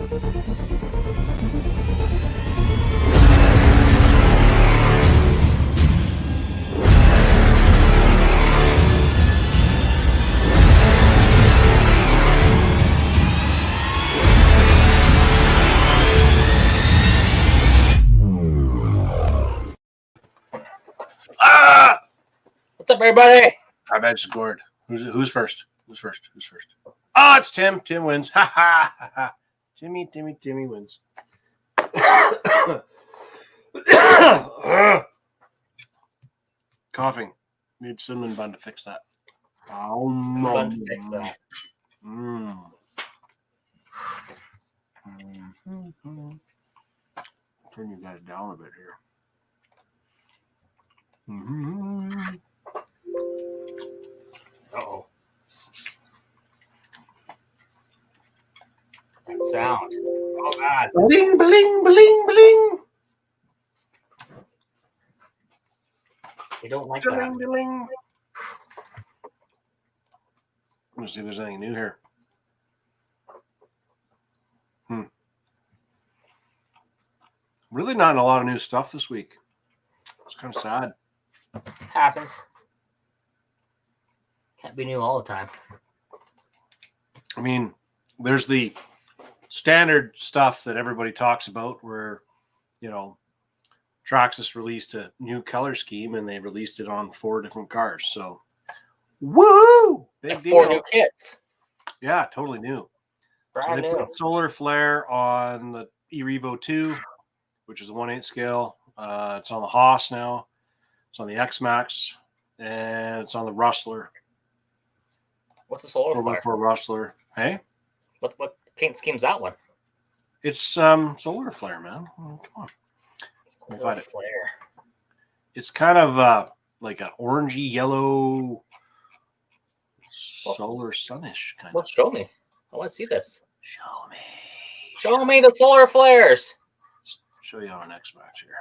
What's up, everybody? I bet scored. Who's first? Who's first? Oh, it's Tim. Tim wins. Ha ha ha. Timmy wins. Coughing. Need cinnamon bun to fix that. Cinnamon bun to fix that. Turn you guys down a bit here. Uh-oh. That sound. Oh, God. Bling, bling, bling, bling. You don't like Bling, that. bling. Let's see if there's anything new here. Really not a lot of new stuff this week. It's kind of sad. Happens. Can't be new all the time. I mean, there's the standard stuff that everybody talks about where, you know, Traxxas released a new color scheme and they released it on 4 different cars. So, woo! Big Like deal. 4 new kits. Yeah, totally new. Brand They new. put solar flare on the E-Revo 2, which is a 1/8 scale. It's on the Haas now. It's on the X-Max. And it's on the Rustler. What's the solar flare? 4x4 Rustler. Hey? What paint scheme's that one? It's solar flare, man. Oh, come on. Solar flare. It's kind of like an orangey yellow solar sunish kind Well, of. show me. I want to see this. Show me. Show me the solar flares. Let's show you on an X-Max here.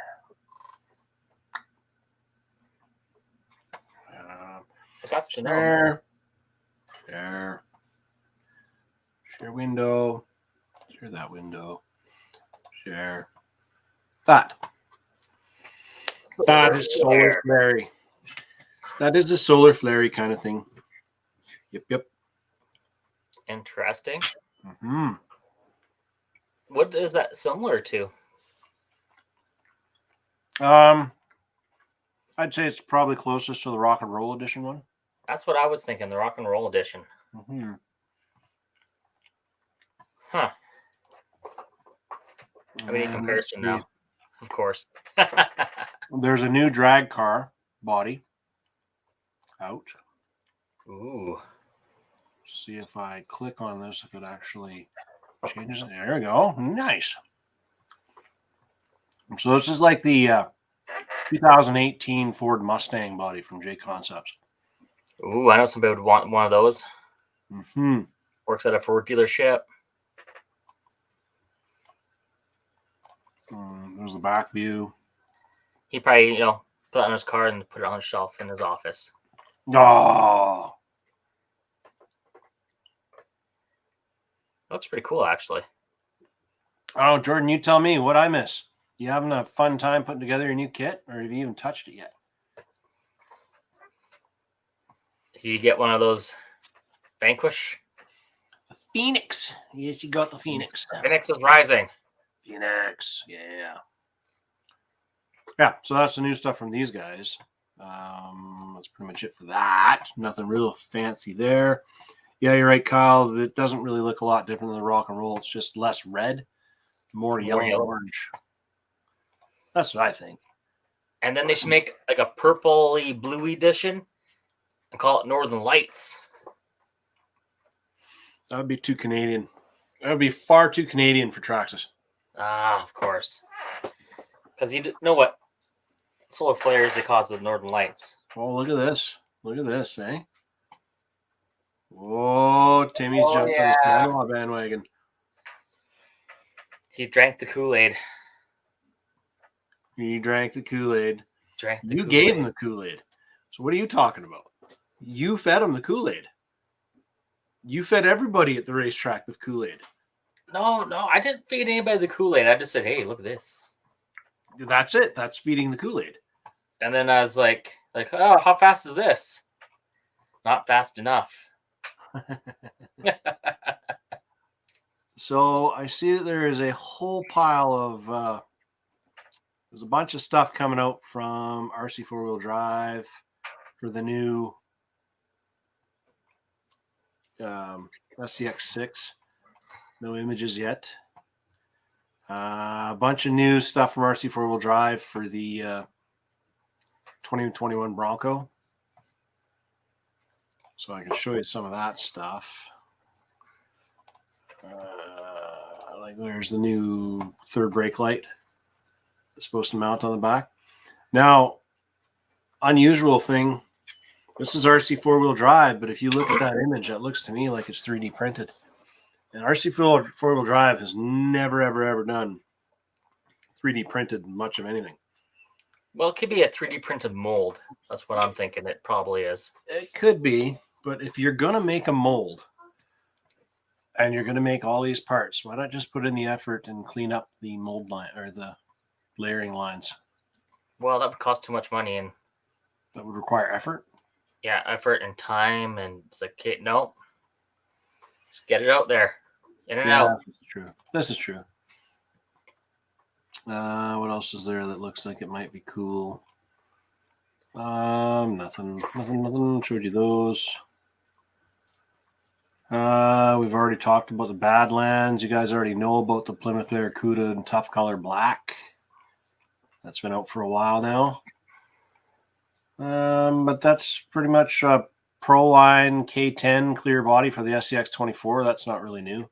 That's to know. Share window. Share that window. Share that. That is solar flare. That is a solar flare kind of thing. Yep. Interesting. Mm-hmm. What is that similar to? I'd say it's probably closest to the Rock and Roll Edition one. That's what I was thinking, the Rock and Roll Edition. Mm-hmm. Huh. I mean, in comparison now, of course. There's a new drag car body out. Ooh. See if I click on this, if it actually changes. There we go. Nice. So this is like the 2018 Ford Mustang body from J Concepts. Ooh, I know somebody would want one of those. Mm-hmm. Works at a Ford dealership. There's the back view. He probably, put it on his car and put it on the shelf in his office. Oh, Looks pretty cool, actually. oh, Jordan, you tell me what I miss. You having a fun time putting together your new kit, or have you even touched it yet? Did you get one of those Vanquish? The Phoenix. Yes, you got the Phoenix. Phoenix is rising. Phoenix, yeah. Yeah, so that's the new stuff from these guys. That's pretty much it for that. Nothing real fancy there. Yeah, you're right, Kyle. It doesn't really look a lot different than the Rock and Roll. It's just less red, more yellow and orange. That's what I think. And then they should make like a purpley blue edition and call it Northern Lights. That would be too Canadian. That would be far too Canadian for Traxxas. Ah, of course. Because you know what solar flares they cause with Northern Lights. Oh, look at this. Look at this, eh? Whoa, Timmy's jumped on the bandwagon. He drank the Kool-Aid. He drank the Kool-Aid. You gave him the Kool-Aid. So what are you talking about? You fed him the Kool-Aid. You fed everybody at the racetrack the Kool-Aid. No, I didn't feed anybody the Kool-Aid. I just said, hey, look at this. That's it. That's feeding the Kool-Aid. And then I was like, oh, how fast is this? Not fast enough. So I see that there is a whole pile of there's a bunch of stuff coming out from RC 4-wheel drive for the new SCX6. No images yet. A bunch of new stuff from RC 4-wheel drive for the 2021 Bronco. So I can show you some of that stuff. Like there's the new third brake light. It's supposed to mount on the back. Now, unusual thing. This is RC 4-wheel drive, but if you look at that image, that looks to me like it's 3D printed. And RC 4-wheel drive has never, ever done 3D printed much of anything. Well, it could be a 3D printed mold. That's what I'm thinking it probably is. It could be, but if you're going to make a mold and you're going to make all these parts, why not just put in the effort and clean up the mold line or the layering lines? Well, that would cost too much money, and that would require effort. Yeah, effort and time, and it's like, okay, no, just get it out there, in and out. This is true. This is true. What else is there that looks like it might be cool? Nothing. Showed you those. We've already talked about the Badlands. You guys already know about the Plymouth Barracuda in tough color black. That's been out for a while now. But that's pretty much a Pro Line K10 clear body for the SCX24. That's not really new.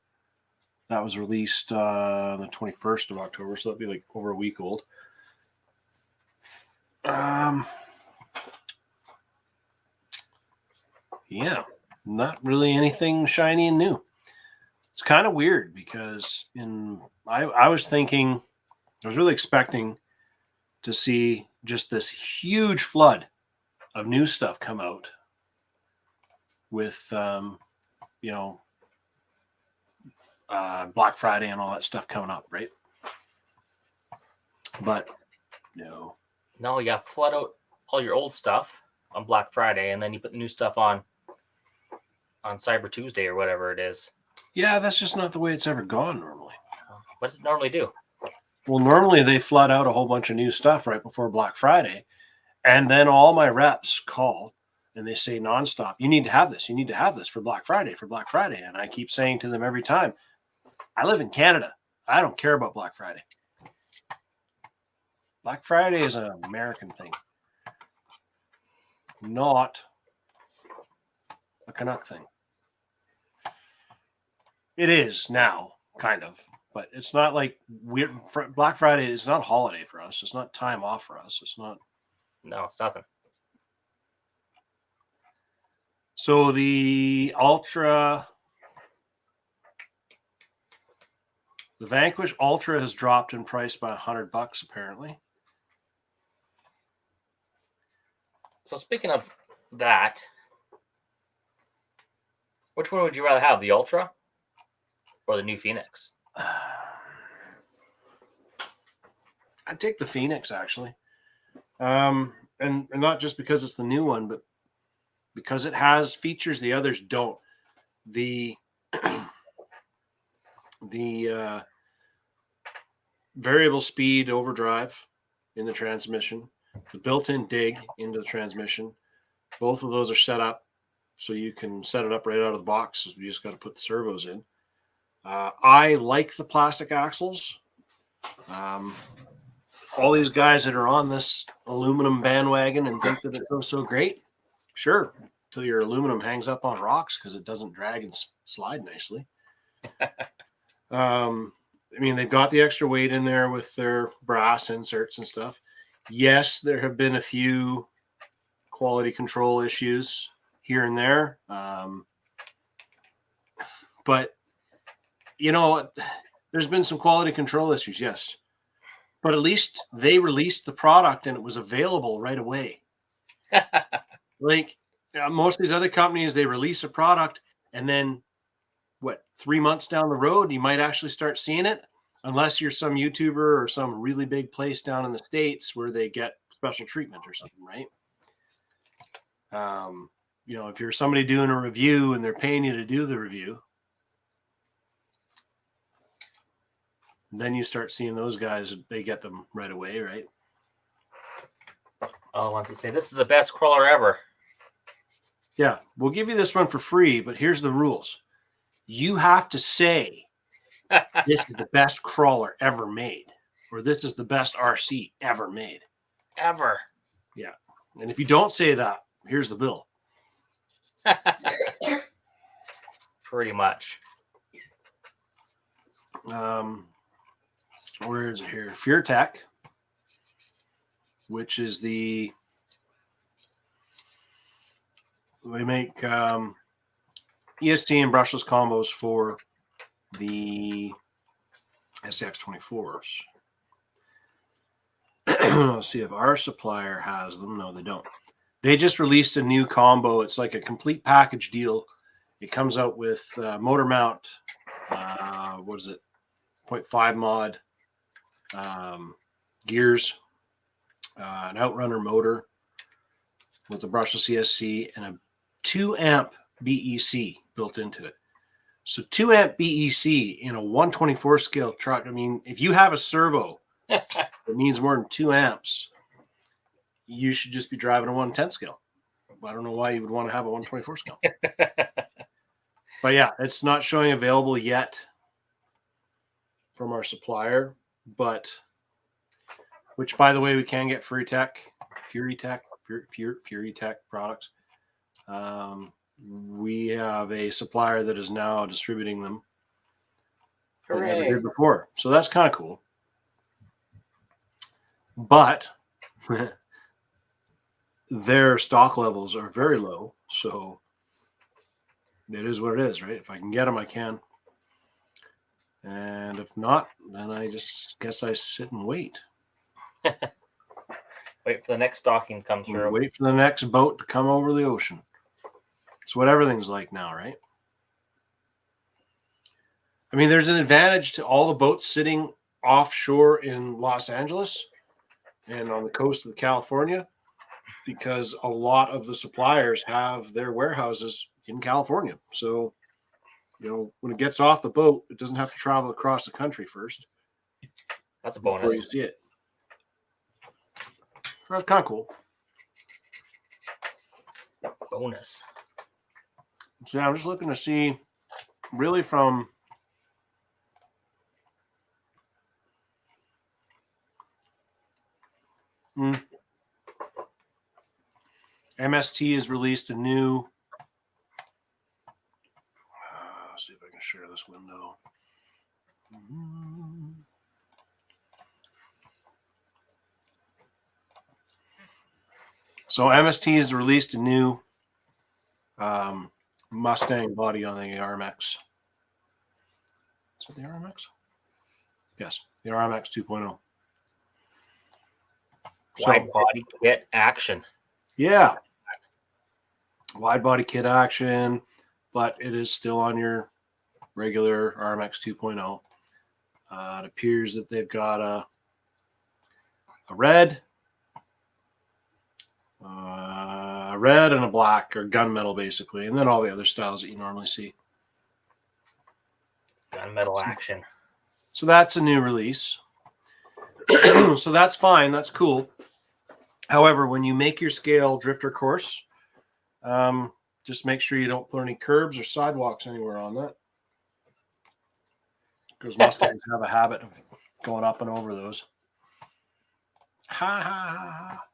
That was released on the 21st of October, so that'd be like over a week old. Yeah, not really anything shiny and new. It's kind of weird because I was thinking, I was really expecting to see just this huge flood of new stuff come out with, Black Friday and all that stuff coming up, right? But no. No, you got to flood out all your old stuff on Black Friday, and then you put the new stuff on Cyber Tuesday or whatever it is. Yeah, that's just not the way it's ever gone normally. What does it normally do? Well, normally they flood out a whole bunch of new stuff right before Black Friday, and then all my reps call and they say nonstop, you need to have this. You need to have this for Black Friday, And I keep saying to them every time, I live in Canada. I don't care about Black Friday. Black Friday is an American thing, not a Canuck thing. It is now, kind of, but it's not like Black Friday is not a holiday for us. It's not time off for us. It's not. No, it's nothing. So the Vanquish Ultra has dropped in price by $100 apparently. So speaking of that, which one would you rather have, the Ultra or the new Phoenix? I'd take the Phoenix actually, and not just because it's the new one, but because it has features the others don't. The variable speed overdrive in the transmission, the built-in dig into the transmission, both of those are set up so you can set it up right out of the box. You just got to put the servos in. I like the plastic axles. All these guys that are on this aluminum bandwagon and think that it goes so great, sure, till your aluminum hangs up on rocks because it doesn't drag and slide nicely. They've got the extra weight in there with their brass inserts and stuff. Yes, there have been a few quality control issues here and there. But, there's been some quality control issues, yes. But at least they released the product and it was available right away. Like most of these other companies, they release a product and then 3 months down the road, you might actually start seeing it, unless you're some YouTuber or some really big place down in the States where they get special treatment or something, right? If you're somebody doing a review and they're paying you to do the review, then you start seeing those guys, they get them right away, right? Oh, wants to say this is the best crawler ever. Yeah, we'll give you this one for free, but here's the rules. You have to say this is the best crawler ever made, or this is the best RC ever made. Ever. Yeah. And if you don't say that, here's the bill. Pretty much. Where is it here? Fear Tech, which is they make ESC and brushless combos for the SCX-24s. Let's see if our supplier has them. No, they don't. They just released a new combo. It's like a complete package deal. It comes out with motor mount, 0.5 mod, gears, an outrunner motor with a brushless ESC and a 2 amp BEC built into it. So 2 amp BEC in a 124 scale truck. I mean, if you have a servo that means more than 2 amps, you should just be driving a 110 scale. I don't know why you would want to have a 124 scale. But yeah, it's not showing available yet from our supplier, which, by the way, we can get Fury Tech products. We have a supplier that is now distributing them that never did before. So that's kind of cool. But their stock levels are very low. So it is what it is, right? If I can get them, I can. And if not, then I just guess I sit and wait. Wait for the next stocking to come through. Wait for the next boat to come over the ocean. It's what everything's like now, right? I mean, there's an advantage to all the boats sitting offshore in Los Angeles and on the coast of California, because a lot of the suppliers have their warehouses in California. So, when it gets off the boat, it doesn't have to travel across the country first. That's a bonus. Before you see it. So that's kind of cool. Bonus. So yeah, I'm just looking to see, really from MST has released a new. Let's see if I can share this window. So MST has released a new Mustang body on the RMX. Is it the RMX? Yes, the RMX 2.0. Wide body kit action. Yeah. Wide body kit action, but it is still on your regular RMX 2.0. It appears that they've got a red, and a black, or gunmetal, basically, and then all the other styles that you normally see. Gunmetal action. So that's a new release. So that's fine. That's cool. However, when you make your scale drifter course, just make sure you don't put any curbs or sidewalks anywhere on that, because Mustangs have a habit of going up and over those. Ha ha ha ha.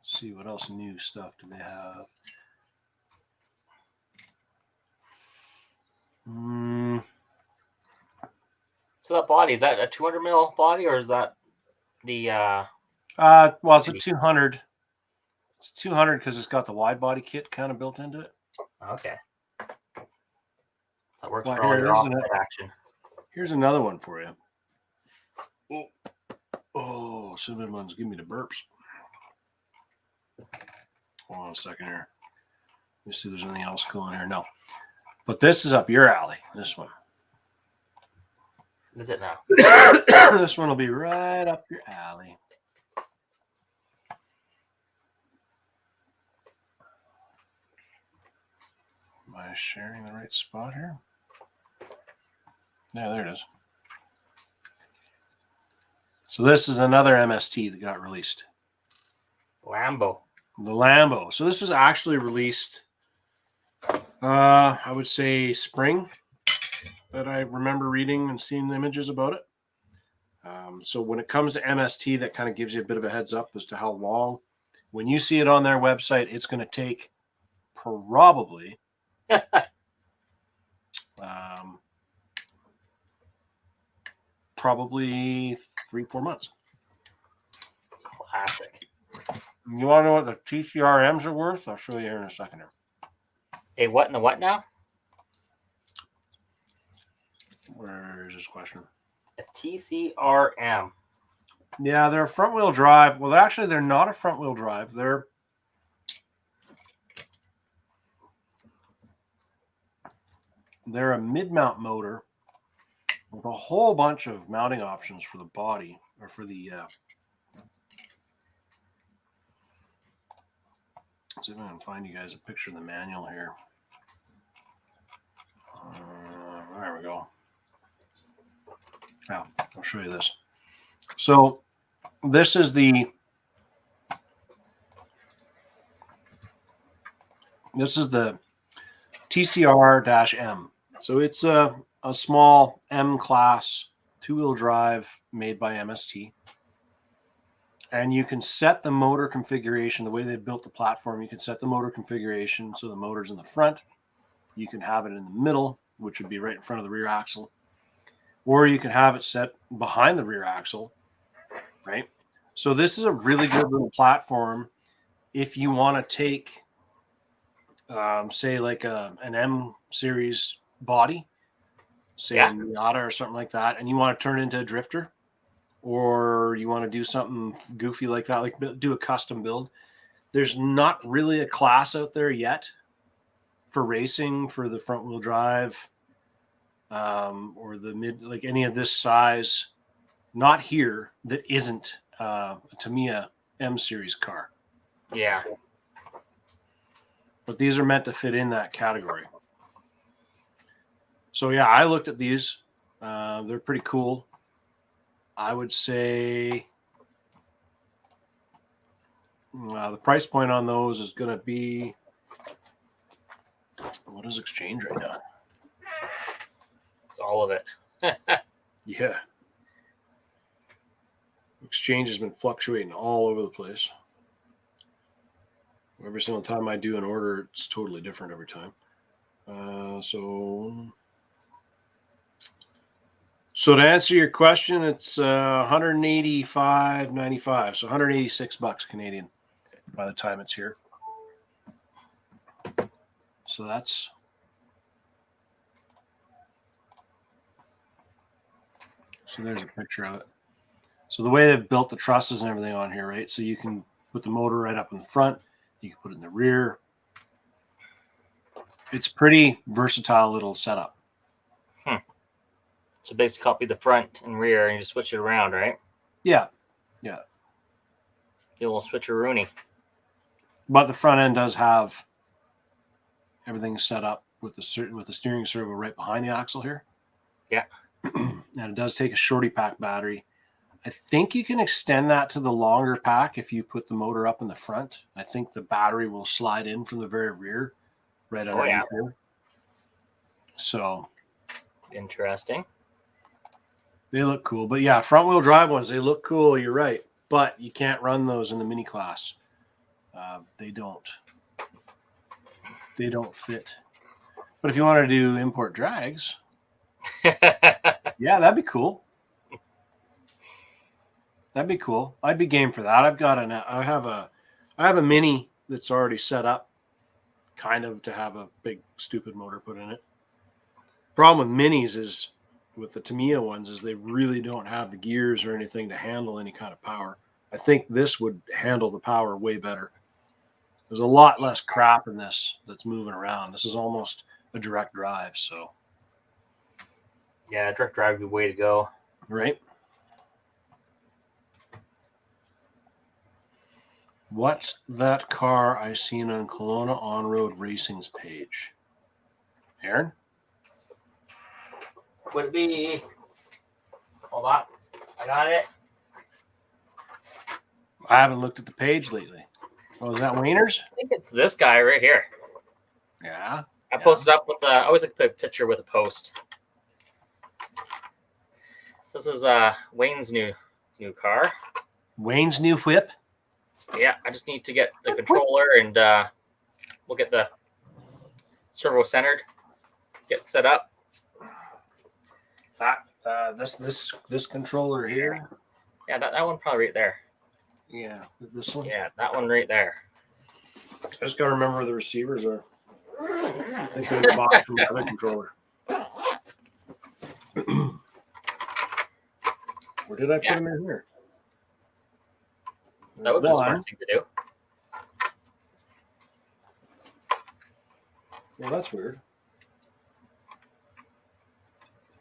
Let's see what else new stuff do they have. So that body, is that a 200 mil body, or is that the well, it's a 200. It's 200 because it's got the wide body kit kind of built into it. Okay. So it works for all your off-road action. Here's another one for you. Oh, cinnamon ones give me the burps. Hold on a second here. Let me see if there's anything else cool in here. No. But this is up your alley, this one. Is it now? This one will be right up your alley. Am I sharing the right spot here? Yeah, there it is. So this is another MST that got released. Lambo. The Lambo. So this was actually released, I would say spring, that I remember reading and seeing images about it. So when it comes to MST, that kind of gives you a bit of a heads up as to how long. When you see it on their website, it's going to take probably probably 3-4 months. Classic. You want to know what the TCRMs are worth? I'll show you here in a second. Hey, what in the what now? Where is this question? A TCRM. Yeah, they're a front-wheel drive. Well, actually, they're not a front-wheel drive. They're a mid-mount motor with a whole bunch of mounting options for the body, or for the let's see if I can find you guys a picture of the manual here. There we go. Now, I'll show you this. So this is the TCR-M. So it's a small M-class two-wheel drive made by MST. And you can set the motor configuration, the way they built the platform, you can set the motor configuration so the motor's in the front. You can have it in the middle, which would be right in front of the rear axle. Or you can have it set behind the rear axle, right? So this is a really good little platform if you want to take, say, like an M series body, say a Miata or something like that, and you want to turn it into a drifter, or you want to do something goofy like that, like do a custom build. There's not really a class out there yet for racing for the front wheel drive, or the mid, like any of this size, not here, that isn't a Tamiya M series car. Yeah. But these are meant to fit in that category. So yeah, I looked at these. They're pretty cool. I would say the price point on those is going to be, what is exchange right now? It's all of it. Yeah. Exchange has been fluctuating all over the place. Every single time I do an order, it's totally different every time. So to answer your question, it's $185.95, so $186 Canadian by the time it's here. So that's there's a picture of it. So the way they've built the trusses and everything on here, right? So you can put the motor right up in the front, you can put it in the rear. It's pretty versatile little setup. So basically copy the front and rear and you just switch it around, right? Yeah. Yeah. The little switcheroonie. But the front end does have everything set up with the steering servo right behind the axle here. Yeah. And it does take a shorty pack battery. I think you can extend that to the longer pack if you put the motor up in the front. I think the battery will slide in from the very rear, right underneath here. So interesting. They look cool. But yeah, front wheel drive ones, they look cool. You're right. But you can't run those in the mini class. They don't fit. But if you want to do import drags, yeah, that'd be cool. That'd be cool. I'd be game for that. I have a mini that's already set up kind of to have a big stupid motor put in it. Problem with minis is, with the Tamiya ones, is they really don't have the gears or anything to handle any kind of power. I think this would handle the power way better. There's a lot less crap in this that's moving around. This is almost a direct drive. So, Yeah, direct drive would be the way to go. right. What's that car I seen on Kelowna On-Road Racing's page? Aaron? Would it be? Hold on, I got it. I haven't looked at the page lately. Oh, is that Wayner's? I think it's this guy right here. Yeah. I posted up with I always like to put a picture with a post. So this is Wayne's new car. Wayne's new whip? Yeah, I just need to get the controller and we'll get the servo centered, get set up. This controller here. Yeah, that one probably right there. Yeah, this one. Yeah, that one right there. I just gotta remember where the receivers are. They could have bought from the other controller. Where did I put them in here? That would be a smart thing to do. Well, that's weird.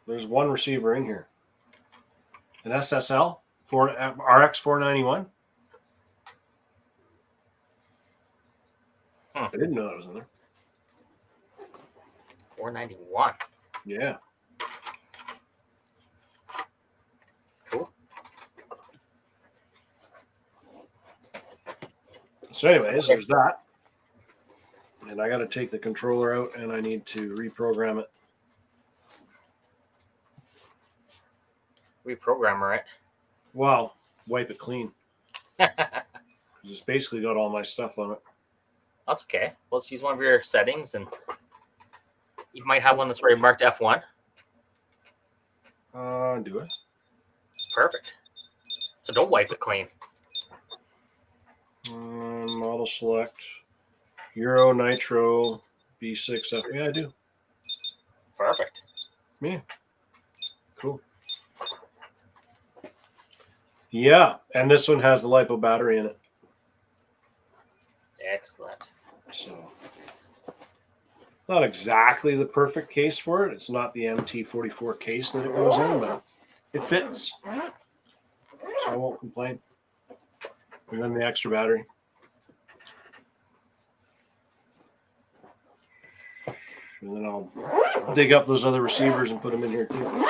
There's one receiver in here. An SSL for RX 491. I didn't know that was in there. 491. Yeah. Cool. So anyways, there's that. And I got to take the controller out and I need to reprogram it. Reprogrammer it. Well, wipe it clean. It's basically got all my stuff on it. That's okay. Well, let's use one of your settings, and you might have one that's already marked F1. Do it. Perfect. So don't wipe it clean. Model select. Euro Nitro B6 F. Yeah, I do. Perfect. Yeah. Cool. Yeah, and this one has the LiPo battery in it. Excellent. So, not exactly the perfect case for it. It's not the MT44 case that it goes in, but it fits. So I won't complain. And then the extra battery. And then I'll dig up those other receivers and put them in here too.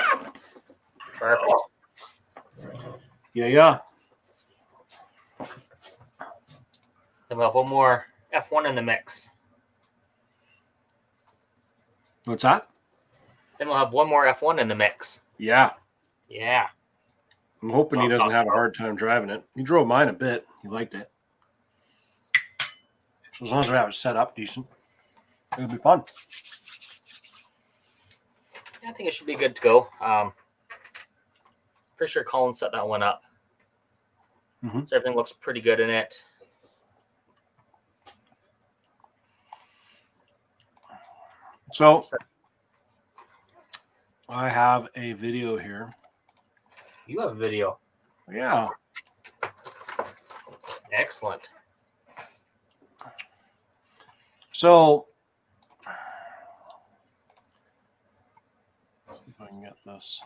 Perfect. Yeah. Then we'll have one more F1 in the mix. What's that? Then we'll have one more F1 in the mix. Yeah. Yeah. I'm hoping he doesn't have a hard time driving it. He drove mine a bit. He liked it. So as long as I have it set up decent, it'll be fun. I think it should be good to go. Pretty sure Colin set that one up. Mm-hmm. So everything looks pretty good in it. So I have a video here. You have a video. Yeah. Excellent. So let's see if I can get this.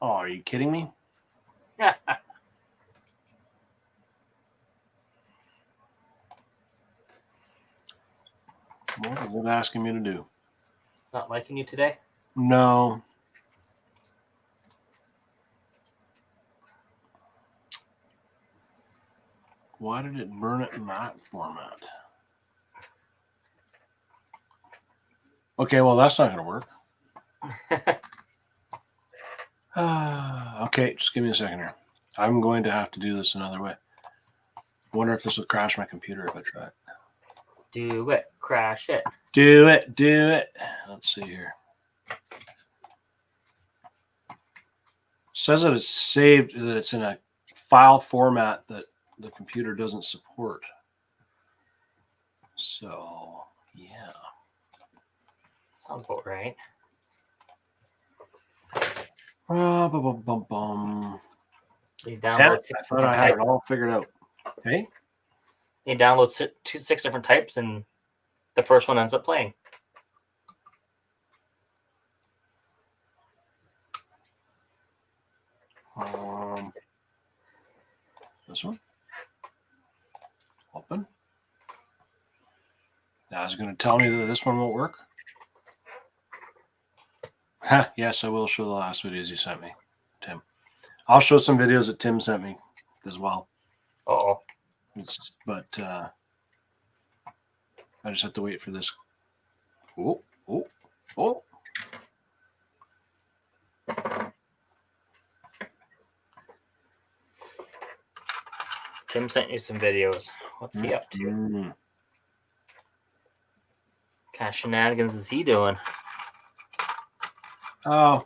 Oh, are you kidding me? What is it asking me to do? Not liking you today? No. Why did it burn it in that format? Okay, well, that's not going to work. Okay, just give me a second here. I'm going to have to do this another way. I wonder if this will crash my computer if I try it. Do it. Crash it. Do it. Do it. Let's see here. It says that it's saved, that it's in a file format that the computer doesn't support. So, yeah. Sounds about right. Bum, bum, bum, bum. You Yeah, download I thought I had it all figured out. Hey? You download 6 different types, and the first one ends up playing. This one? Open. Now is it going to tell me that this one won't work? Yes, I will show the last videos you sent me, Tim. I'll show some videos that Tim sent me as well. Uh-oh. But I just have to wait for this. Oh. Tim sent you some videos. What's he up to? Mm-hmm. What kind of shenanigans is he doing? Oh,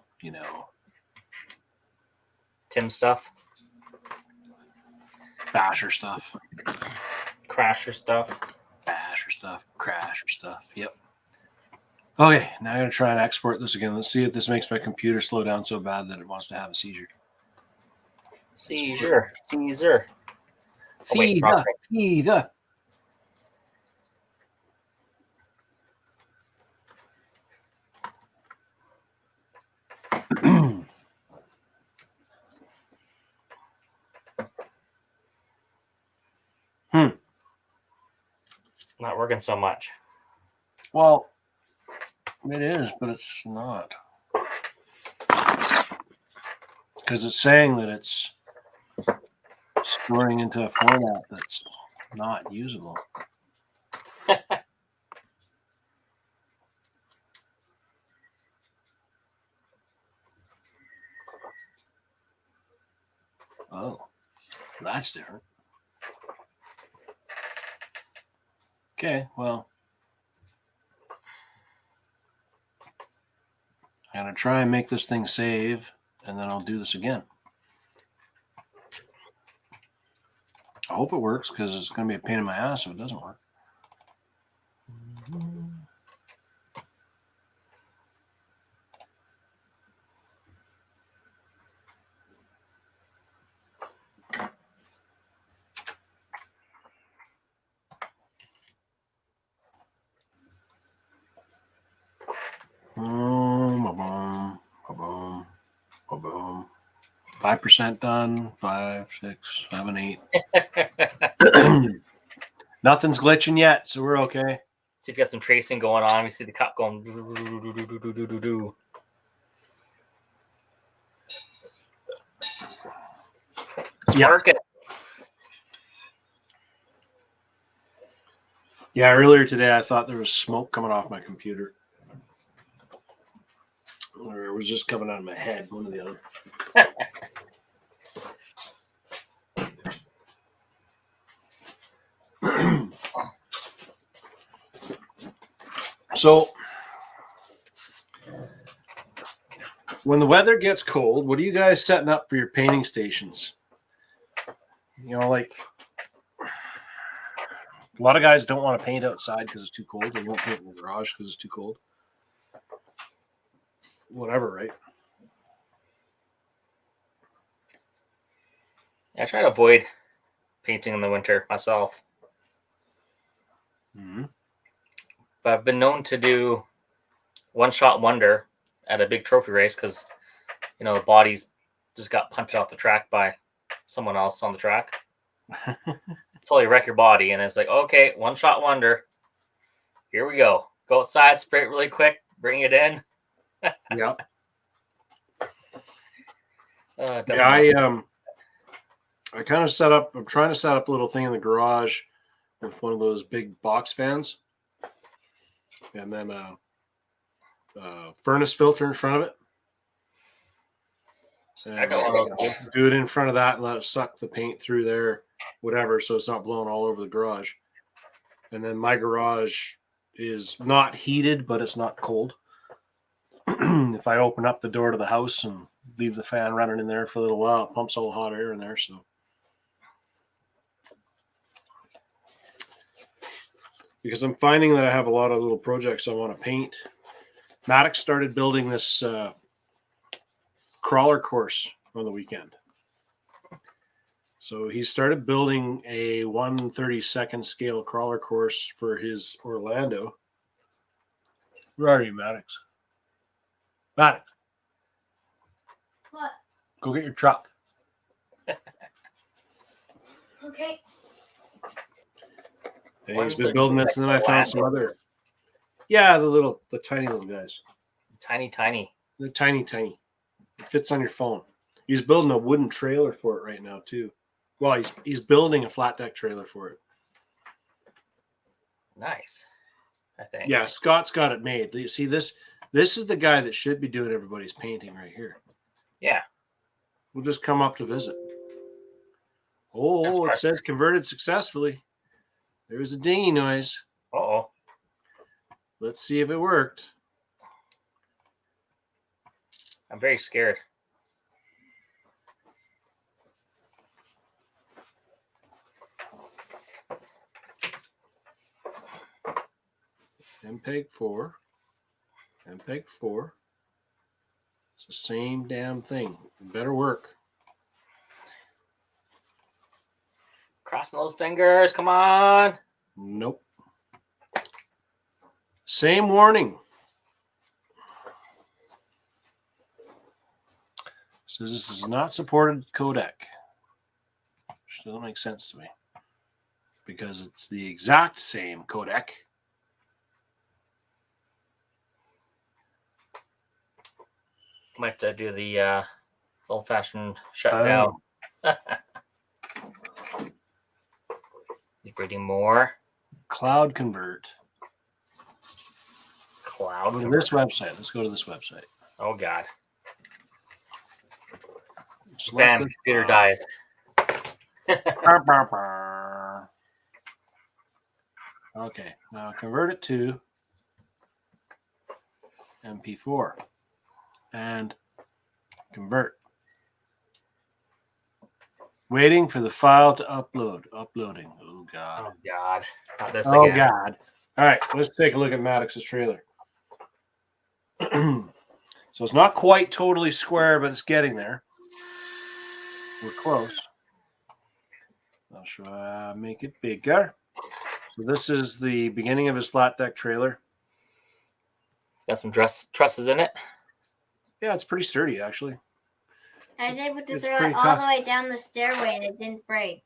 Tim stuff? Basher stuff. Crasher stuff? Basher stuff. Crasher stuff. Yep. Okay, now I'm going to try and export this again. Let's see if this makes my computer slow down so bad that it wants to have a seizure. Caesar. Oh, wait, Feeder. Not working so much. Well, it is, but it's not. Because it's saying that it's storing into a format that's not usable. Oh, that's different. Okay, well, I'm going to try and make this thing save, and then I'll do this again. I hope it works, because it's going to be a pain in my ass if it doesn't work. Boom. 5% done. 5, 6, 7, 8. Nothing's glitching yet, so we're okay. See if you got some tracing going on. We see the cup going. It's working. Yeah, earlier today I thought there was smoke coming off my computer. Or it was just coming out of my head, one or the other. So, when the weather gets cold, what are you guys setting up for your painting stations? Like, a lot of guys don't want to paint outside because it's too cold. They won't paint in the garage because it's too cold. Whatever, right? I try to avoid painting in the winter myself. Mm-hmm. But I've been known to do one-shot wonder at a big trophy race because, the bodies just got punted off the track by someone else on the track. Totally wreck your body. And it's like, okay, one-shot wonder. Here we go. Go outside, spray it really quick, bring it in. Yeah. I kind of set up. I'm trying to set up a little thing in the garage with one of those big box fans, and then a furnace filter in front of it. And I got one of those. Do it in front of that and let it suck the paint through there, whatever, so it's not blowing all over the garage. And then my garage is not heated, but it's not cold. If I open up the door to the house and leave the fan running in there for a little while, it pumps all the hot air in there. So, because I'm finding that I have a lot of little projects I want to paint. Maddox started building this crawler course on the weekend. So he started building a 1/32 scale crawler course for his Orlando. Where are you, Maddox? Maddox, What? go get your truck. Okay. And he's been building this, and then I found some other. Yeah, the tiny little guys. Tiny. The tiny. It fits on your phone. He's building a wooden trailer for it right now too. Well, he's building a flat deck trailer for it. Nice. I think. Yeah, Scott's got it made. You see this? This is the guy that should be doing everybody's painting right here. Yeah. We'll just come up to visit. Oh, it says converted successfully. There was a dinghy noise. Uh-oh. Let's see if it worked. I'm very scared. MPEG 4. MPEG 4. It's the same damn thing. It better work. Crossing those fingers. Come on. Nope. Same warning. Says this is not supported codec. Which doesn't make sense to me. Because it's the exact same codec. Might have to do the old-fashioned shutdown. He's breeding more. Cloud convert. Cloud. Go to this website. Let's go to this website. Oh God. Select Bam, computer dies. Okay, now convert it to MP4 and convert. Waiting for the file to upload. Uploading. Oh God. Oh God. Not this Oh again. God. All right, let's take a look at Maddox's trailer. So it's not quite totally square, but it's getting there. We're close. I'll try make it bigger. So this is the beginning of his flat deck trailer. It's got some trusses in it. Yeah, it's pretty sturdy actually. I was able to It's throw it pretty all tough. the way down the stairway and it didn't break.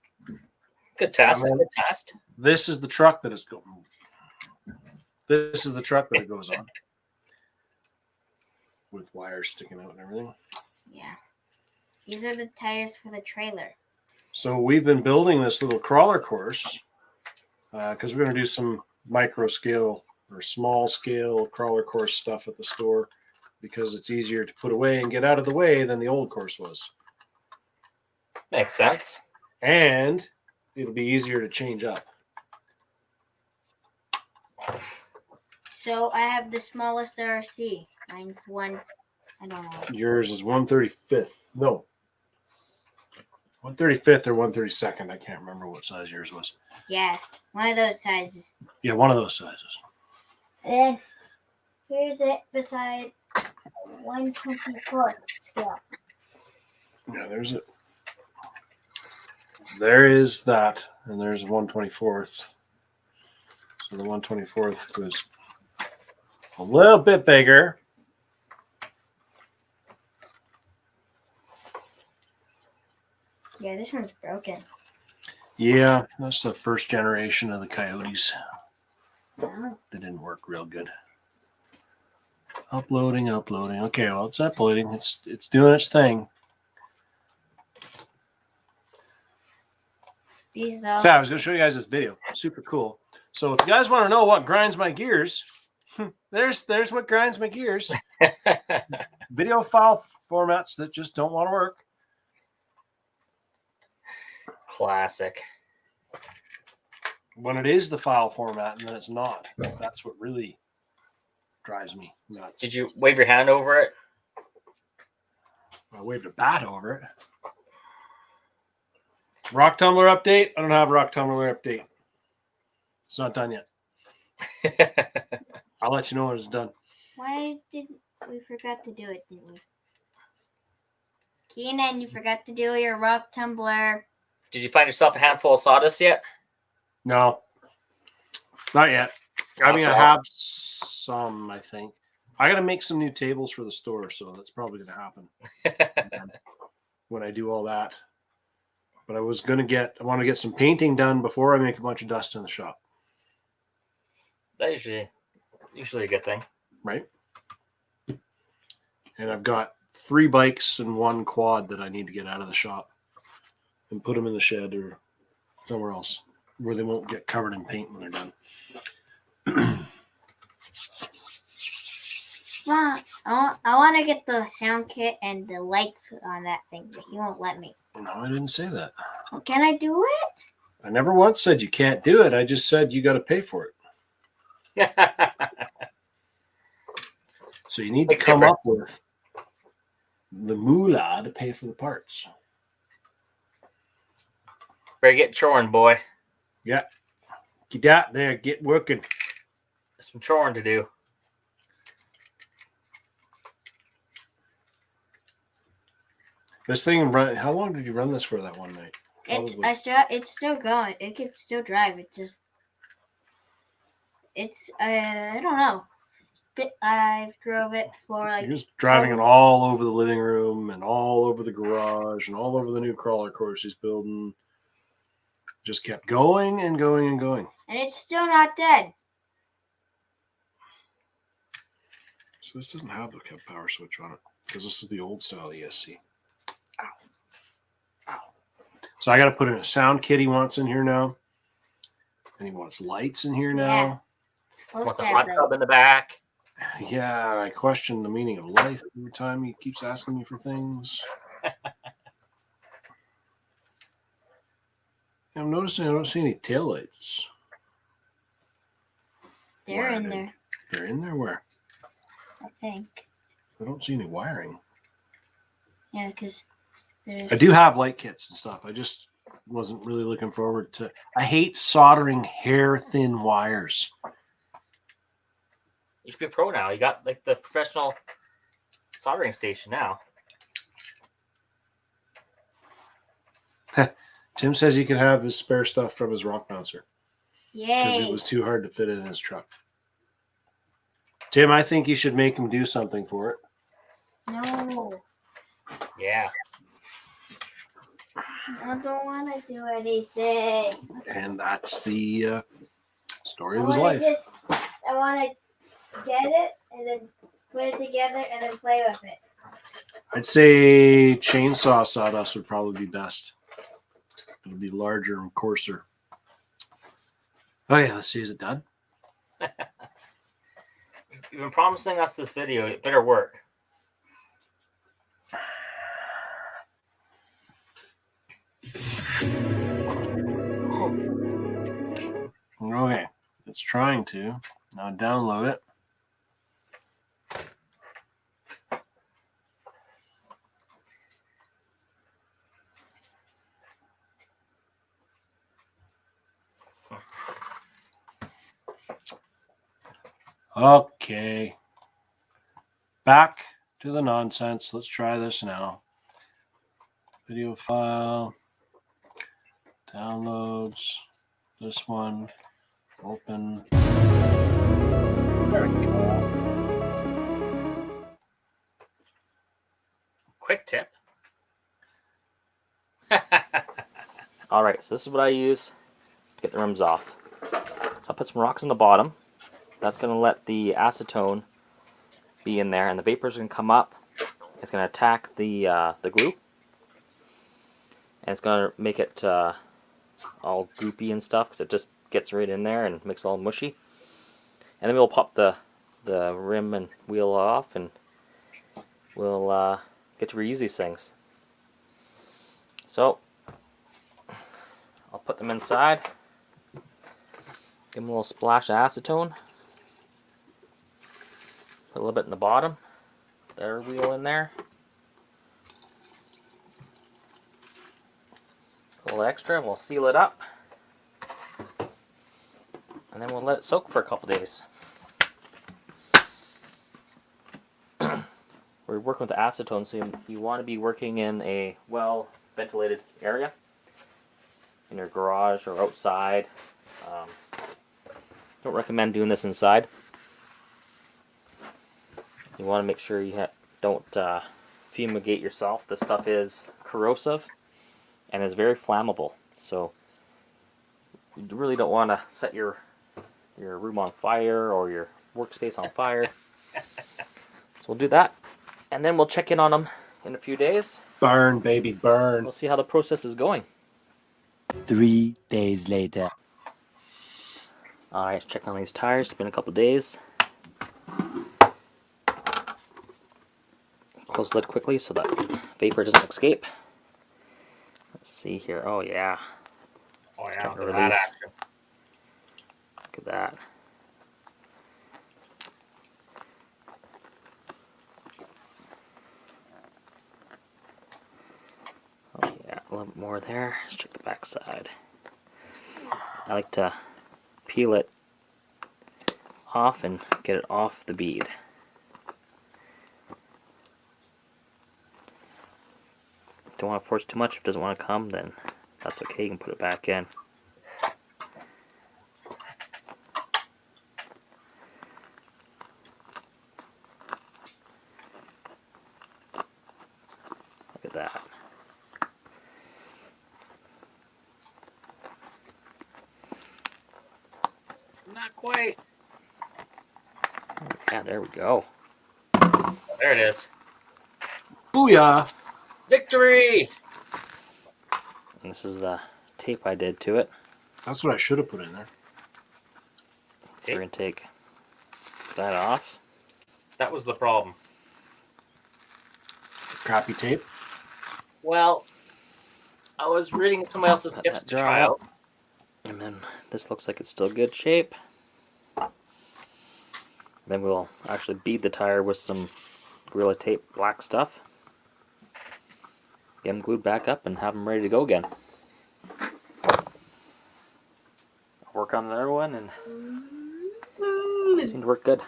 Good test. I mean- Good test. This is the truck that is going. This is the truck that it goes on, with wires sticking out and everything. Yeah. These are the tires for the trailer. So we've been building this little crawler course because we're going to do some micro scale or small scale crawler course stuff at the store because it's easier to put away and get out of the way than the old course was. Makes sense. And it'll be easier to change up. So I have the smallest RC. Mine's one. I don't know. Yours is 1/35th. No. 1/35th or 1/32nd. I can't remember what size yours was. Yeah, one of those sizes. Yeah, one of those sizes. And then here's it beside 1/24 scale. Yeah, there's it. There is that, and there's 1/24th. So the 1/24th was a little bit bigger. Yeah, this one's broken. Yeah, that's the first generation of the Coyotes. Oh, They didn't work real good. Uploading. Okay, well, it's uploading. It's doing its thing. these are. So I was going to show you guys this video. Super cool. So if you guys want to know what grinds my gears, there's what grinds my gears. Video file formats that just don't want to work. Classic. When it is the file format and then it's not, that's what really drives me nuts. Did you wave your hand over it? I waved a bat over it. Rock Tumbler update. I don't have a Rock Tumbler update. It's not done yet. I'll let you know when it's done. Why did we forgot to do it, didn't we? Keenan, you forgot to do your rock tumbler. Did you find yourself a handful of sawdust yet? No, not yet. I mean, I Okay. have some, I think. I got to make some new tables for the store, so that's probably going to happen when I do all that. But I want to get some painting done before I make a bunch of dust in the shop. That's usually a good thing. Right? And I've got 3 bikes and 1 quad that I need to get out of the shop and put them in the shed or somewhere else where they won't get covered in paint when they're done. Well, I want to get the sound kit and the lights on that thing, but he won't let me. No, I didn't say that. Well, can I do it? I never once said you can't do it. I just said you got to pay for it. So you need to Big come up difference. with the moolah to pay for the parts. Better get choring, boy. Yeah. Get out there. Get working. There's some choring to do. This thing run. How long did you run this for that one night? It's still going. It can still drive. I don't know. I've drove it for like. You're just driving it all over the living room and all over the garage and all over the new crawler course he's building. Just kept going and going and going. And it's still not dead. So this doesn't have the power switch on it because this is the old style ESC. Ow. Ow. So I got to put in a sound kit he wants in here now. And he wants lights in here now. Wants a hot tub in the back. Yeah, I question the meaning of life every time he keeps asking me for things. I'm noticing I don't see any taillights. They're in there. They're in there where? I think. I don't see any wiring. Yeah, because I do have light kits and stuff. I just wasn't really looking forward to. I hate soldering hair thin wires. You should be a pro now. You got like the professional soldering station now. Tim says he can have his spare stuff from his rock bouncer because yay. it was too hard to fit it in his truck. Tim, I think you should make him do something for it. No, Yeah. I don't want to do anything. And that's the story of his life. I want to get it and then put it together and then play with it. I'd say chainsaw sawdust would probably be best. It'll be larger and coarser. Oh yeah, let's see. Is it done? You've been promising us this video. It better work. Okay, it's trying to. Now download it. Okay. Back to the nonsense. Let's try this now. Video file. Downloads. This one. Open. There we go. Quick tip. All right, so this is what I use to get the rims off. So I'll put some rocks on the bottom. That's going to let the acetone be in there, and the vapors going to come up. It's going to attack the glue, and it's going to make it all goopy and stuff because it just gets right in there and makes it all mushy. And then we'll pop the rim and wheel off, and we'll get to reuse these things. So I'll put them inside. Give them a little splash of acetone. Put a little bit in the bottom. Their wheel in there. A little extra. We'll seal it up. And then we'll let it soak for a couple days. We're working with acetone, so you want to be working in a well-ventilated area. in your garage or outside. Don't recommend doing this inside. You want to make sure you don't fumigate yourself. This stuff is corrosive and is very flammable. So you really don't want to set your room on fire or your workspace on fire. So we'll do that, and then we'll check in on them in a few days. Burn, baby, burn. We'll see how the process is going. 3 days later. Alright, let's check on these tires. It's been a couple days. Close the lid quickly so that vapor doesn't escape. Let's see here. Oh yeah. Oh yeah, Look at that action. Look at that. Oh yeah, a little bit more there. Let's check the back side. I like to peel it off and get it off the bead. Don't want to force too much. If it doesn't want to come, then that's okay. You can put it back in. Look at that. Not quite. Oh, yeah, there we go. There it is. Booyah! Victory! And this is the tape I did to it. That's what I should have put in there. So we're going to take that off. That was the problem. Crappy tape. Well, I was reading somebody else's tips to try out. And then this looks like it's still good shape. Then we'll actually bead the tire with some Gorilla Tape black stuff. Get them glued back up and have them ready to go again. I'll work on the other one and it seems to work good.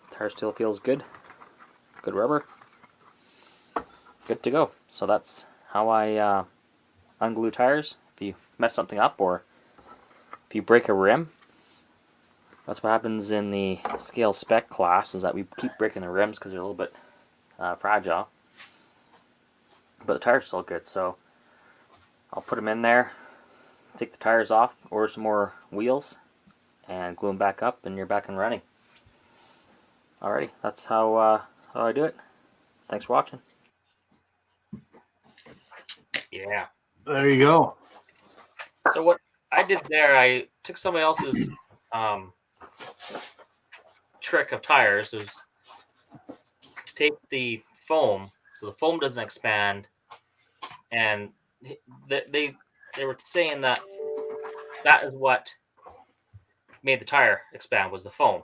Tire still feels good. Good rubber. Good to go. So that's how I unglue tires. If you mess something up or if you break a rim, that's what happens in the scale spec class, is that we keep breaking the rims because they're a little bit fragile. But the tire's still good, so I'll put them in there, take the tires off, order some more wheels, and glue them back up, and you're back and running. Alrighty, that's how I do it. Thanks for watching. Yeah. There you go. So what I did there, I took somebody else's trick of tires. Was to take the foam, so the foam doesn't expand, and they were saying that is what made the tire expand, was the foam.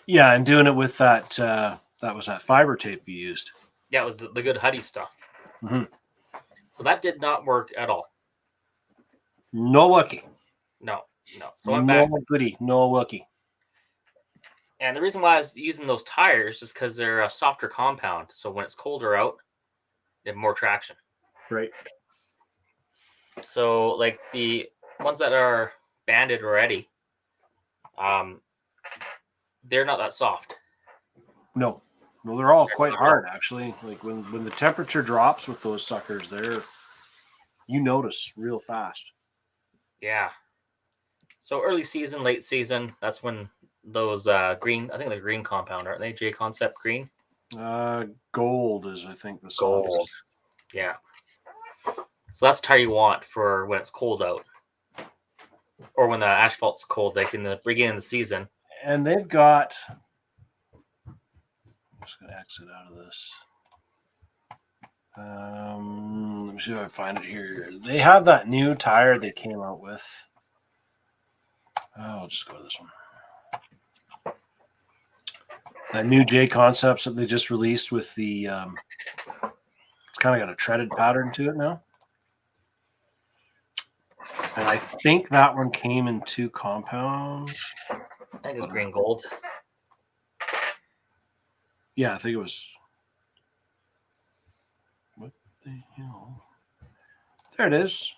Yeah, and doing it with that that was that fiber tape you used. Yeah, it was the good Huddy stuff. Mm-hmm. So that did not work at all. No lucky. No. So I went back. No goody. No lucky. And the reason why I was using those tires is because they're a softer compound. So when it's colder out, they have more traction. Right. So like the ones that are banded already, they're not that soft. No, they're all quite hard actually. Like when the temperature drops with those suckers, you notice real fast. Yeah. So early season, late season, that's when those green, I think they're green compound, aren't they? J Concept green. Gold is, I think, the gold. softest. Yeah. So that's the tire you want for when it's cold out, or when the asphalt's cold, like in the beginning of the season. And they've got. I'm just gonna exit out of this. Let me see if I can find it here. They have that new tire they came out with. I'll just go to this one. That new J Concepts that they just released with the, it's kind of got a treaded pattern to it now. And I think that one came in 2 compounds. I think it was green gold. Yeah, I think it was. What the hell? There it is.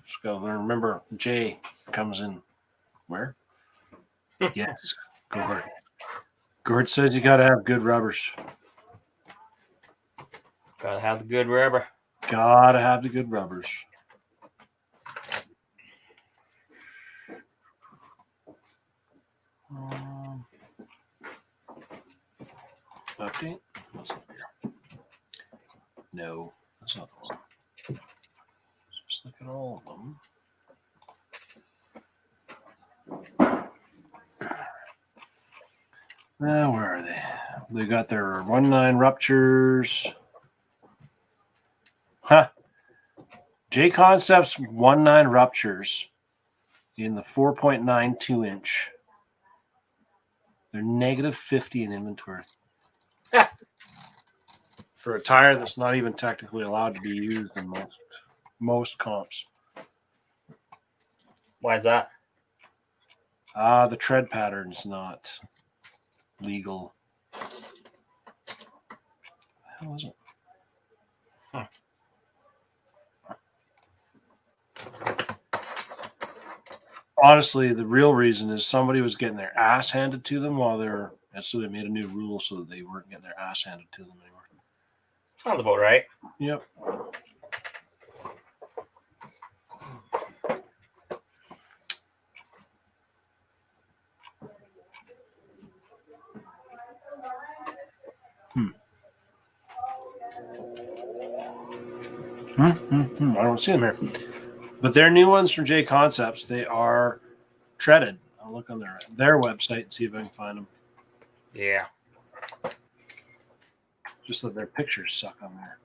Just gotta learn. Remember, J comes in where? Yes, Gord. Gord says you gotta have good rubbers. Gotta have the good rubber. Gotta have the good rubbers. Update? What's up here? No, that's not the one. Let's just look at all of them. Now, where are they? They got their 1.9 ruptures. Huh. J Concepts 1.9 ruptures in the 4.92 inch. They're negative 50 in inventory. For a tire that's not even technically allowed to be used in most comps. Why is that? The tread pattern's not legal. What the hell is it? Honestly, the real reason is somebody was getting their ass handed to them and so they made a new rule so that they weren't getting their ass handed to them anymore. Sounds about right. Yep. I don't see them here. But they're new ones from J Concepts. They are treaded. I'll look on their website and see if I can find them. Yeah. Just that their pictures suck on there.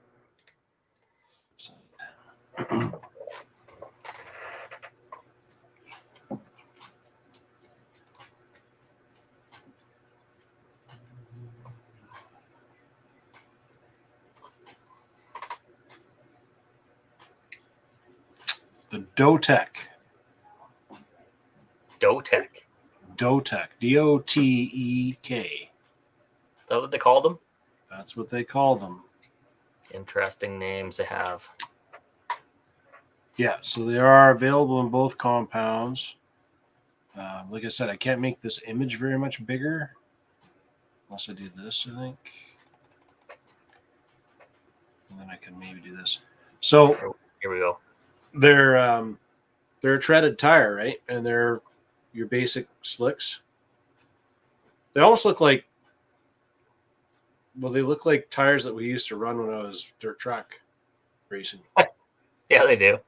The Dotec. Dotec. Dotec. D-O-T-E-K. Is that what they called them? That's what they call them. Interesting names they have. Yeah, so they are available in both compounds. Like I said, I can't make this image very much bigger. Unless I do this, I think. And then I can maybe do this. So Here we go. they're a treaded tire, right? And they're your basic slicks. They almost look like, well, they look like tires that we used to run when I was dirt track racing. Yeah, they do.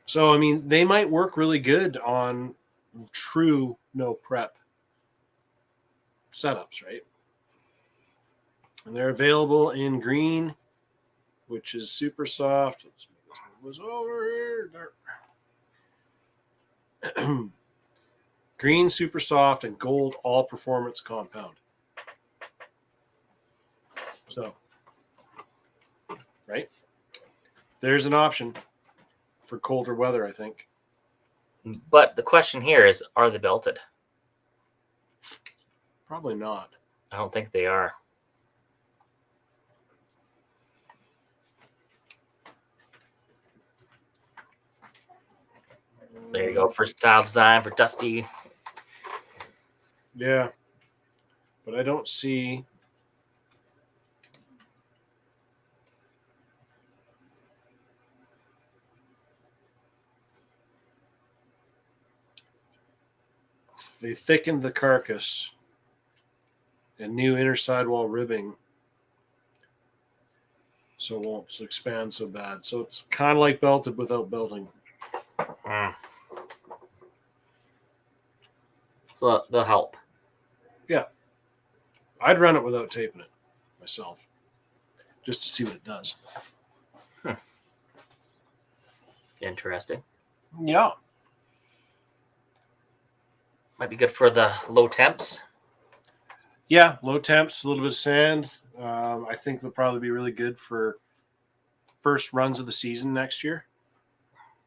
So, I mean, they might work really good on true no prep setups, right? And they're available in green, which is super soft. Let's move this over here. Green, super soft, and gold, all performance compound. So, right? There's an option for colder weather, I think. But the question here is, are they belted? Probably not. I don't think they are. There you go. First style design for Dusty. Yeah. But I don't see. They thickened the carcass and new inner sidewall ribbing so it won't expand so bad. So it's kind of like belted without belting. So they'll help. Yeah. I'd run it without taping it myself just to see what it does. Interesting. Yeah. Might be good for the low temps. Yeah, low temps, a little bit of sand. I think they'll probably be really good for first runs of the season next year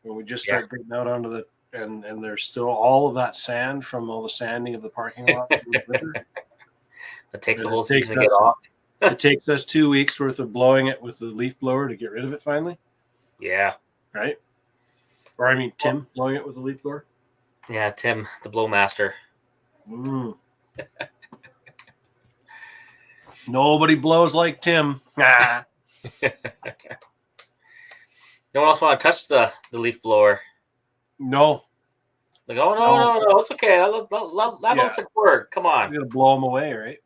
when we just start getting out onto the and there's still all of that sand from all the sanding of the parking lot. It takes a And whole it takes season to get off. It takes us 2 weeks worth of blowing it with the leaf blower to get rid of it finally. Yeah. right? Or I mean, Tim blowing it with a leaf blower. Yeah, Tim, the Blowmaster. Nobody blows like Tim. Ah. No one else want to touch the leaf blower. No. Like, oh no, it's okay. That looks like work. Come on. You're gonna blow them away, right?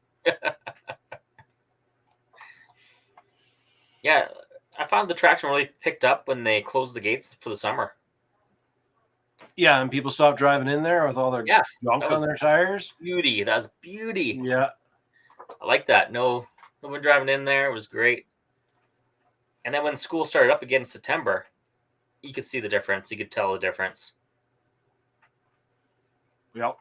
Yeah, I found the traction really picked up when they closed the gates for the summer. Yeah, and people stopped driving in there with all their junk on their tires. Beauty. That was beauty. Yeah. I like that. No one driving in there. It was great. And then when school started up again in September, you could see the difference. You could tell the difference. Yep.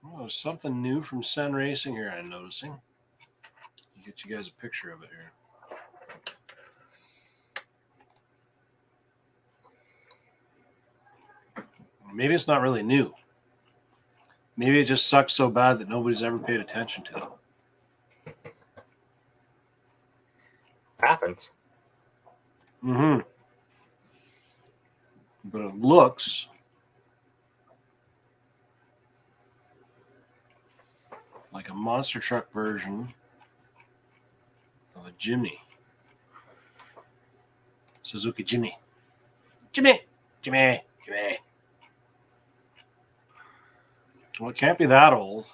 Oh, there's something new from Sen Racing here I'm noticing. I'll get you guys a picture of it here. Maybe it's not really new. Maybe it just sucks so bad that nobody's ever paid attention to it. Happens. Mm-hmm. But it looks like a monster truck version of a Jimny. Suzuki Jimny. Jimmy. Well, it can't be that old,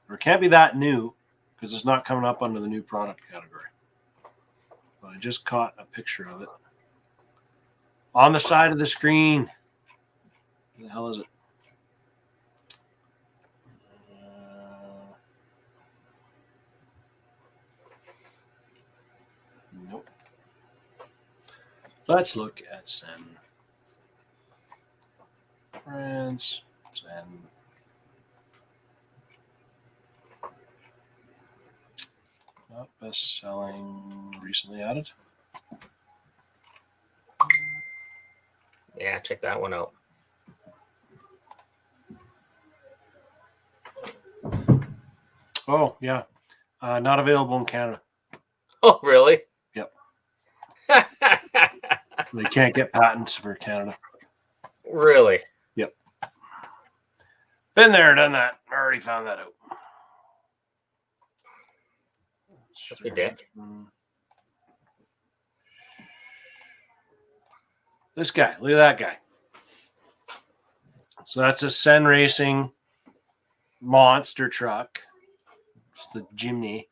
or it can't be that new, because it's not coming up under the new product category. But I just caught a picture of it on the side of the screen. What the hell is it? Nope. Let's look at Sen. France, Sen. Not best-selling, recently added. Yeah, check that one out. Oh, yeah. Not available in Canada. Oh, really? Yep. They can't get patents for Canada. Really? Yep. Been there, done that. Already found that out. That's my dick. This guy, look at that guy. So that's a Sen Racing monster truck. It's the Jimny.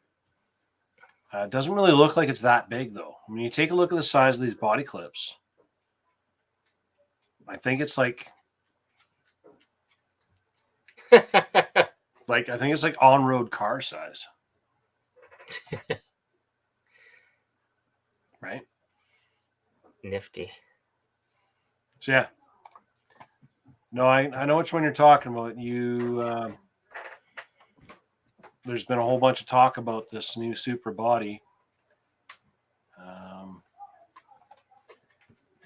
It doesn't really look like it's that big, though. When you take a look at the size of these body clips, I think it's like I think it's like on-road car size. Right? Nifty. So, yeah. No, I know which one you're talking about. There's been a whole bunch of talk about this new super body.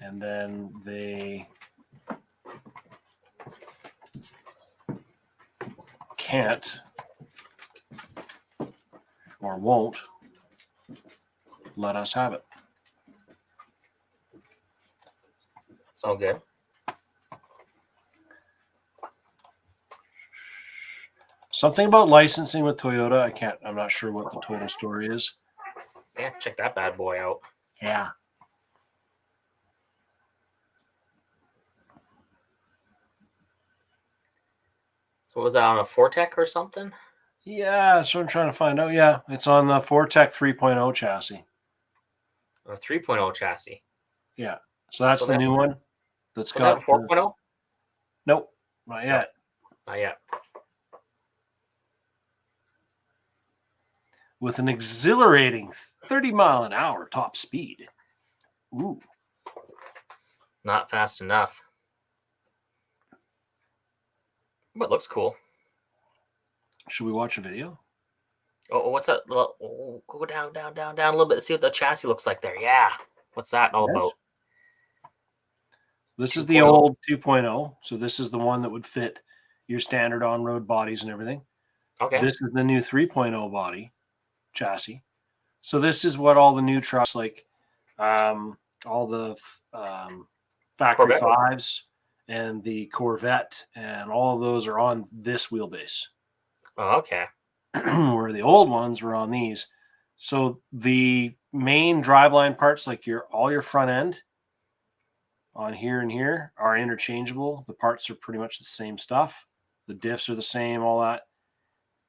And then they can't or won't let us have it. That's all good. Something about licensing with Toyota. I'm not sure what the total story is. Yeah, check that bad boy out. Yeah. So was that on a Fortec or something? Yeah, that's what I'm trying to find out. Yeah, it's on the Fortec 3.0 chassis. A 3.0 chassis. Yeah. So that's the new one. That's got got 4.0? Nope, not yet. No, not yet. With an exhilarating 30 mile an hour top speed. Ooh. Not fast enough. But it looks cool. Should we watch a video? Oh, what's that? Oh, go down a little bit to see what the chassis looks like there. Yeah. What's that all about? This is the old 2.0. So this is the one that would fit your standard on-road bodies and everything. Okay. This is the new 3.0 body chassis. So this is what all the new trucks like all all the factory Corvette? fives and the Corvette, and all of those are on this wheelbase. Oh, okay. Where the old ones were on these. So the main driveline parts, like all your front end on here and here, are interchangeable. The parts are pretty much the same stuff. The diffs are the same, all that.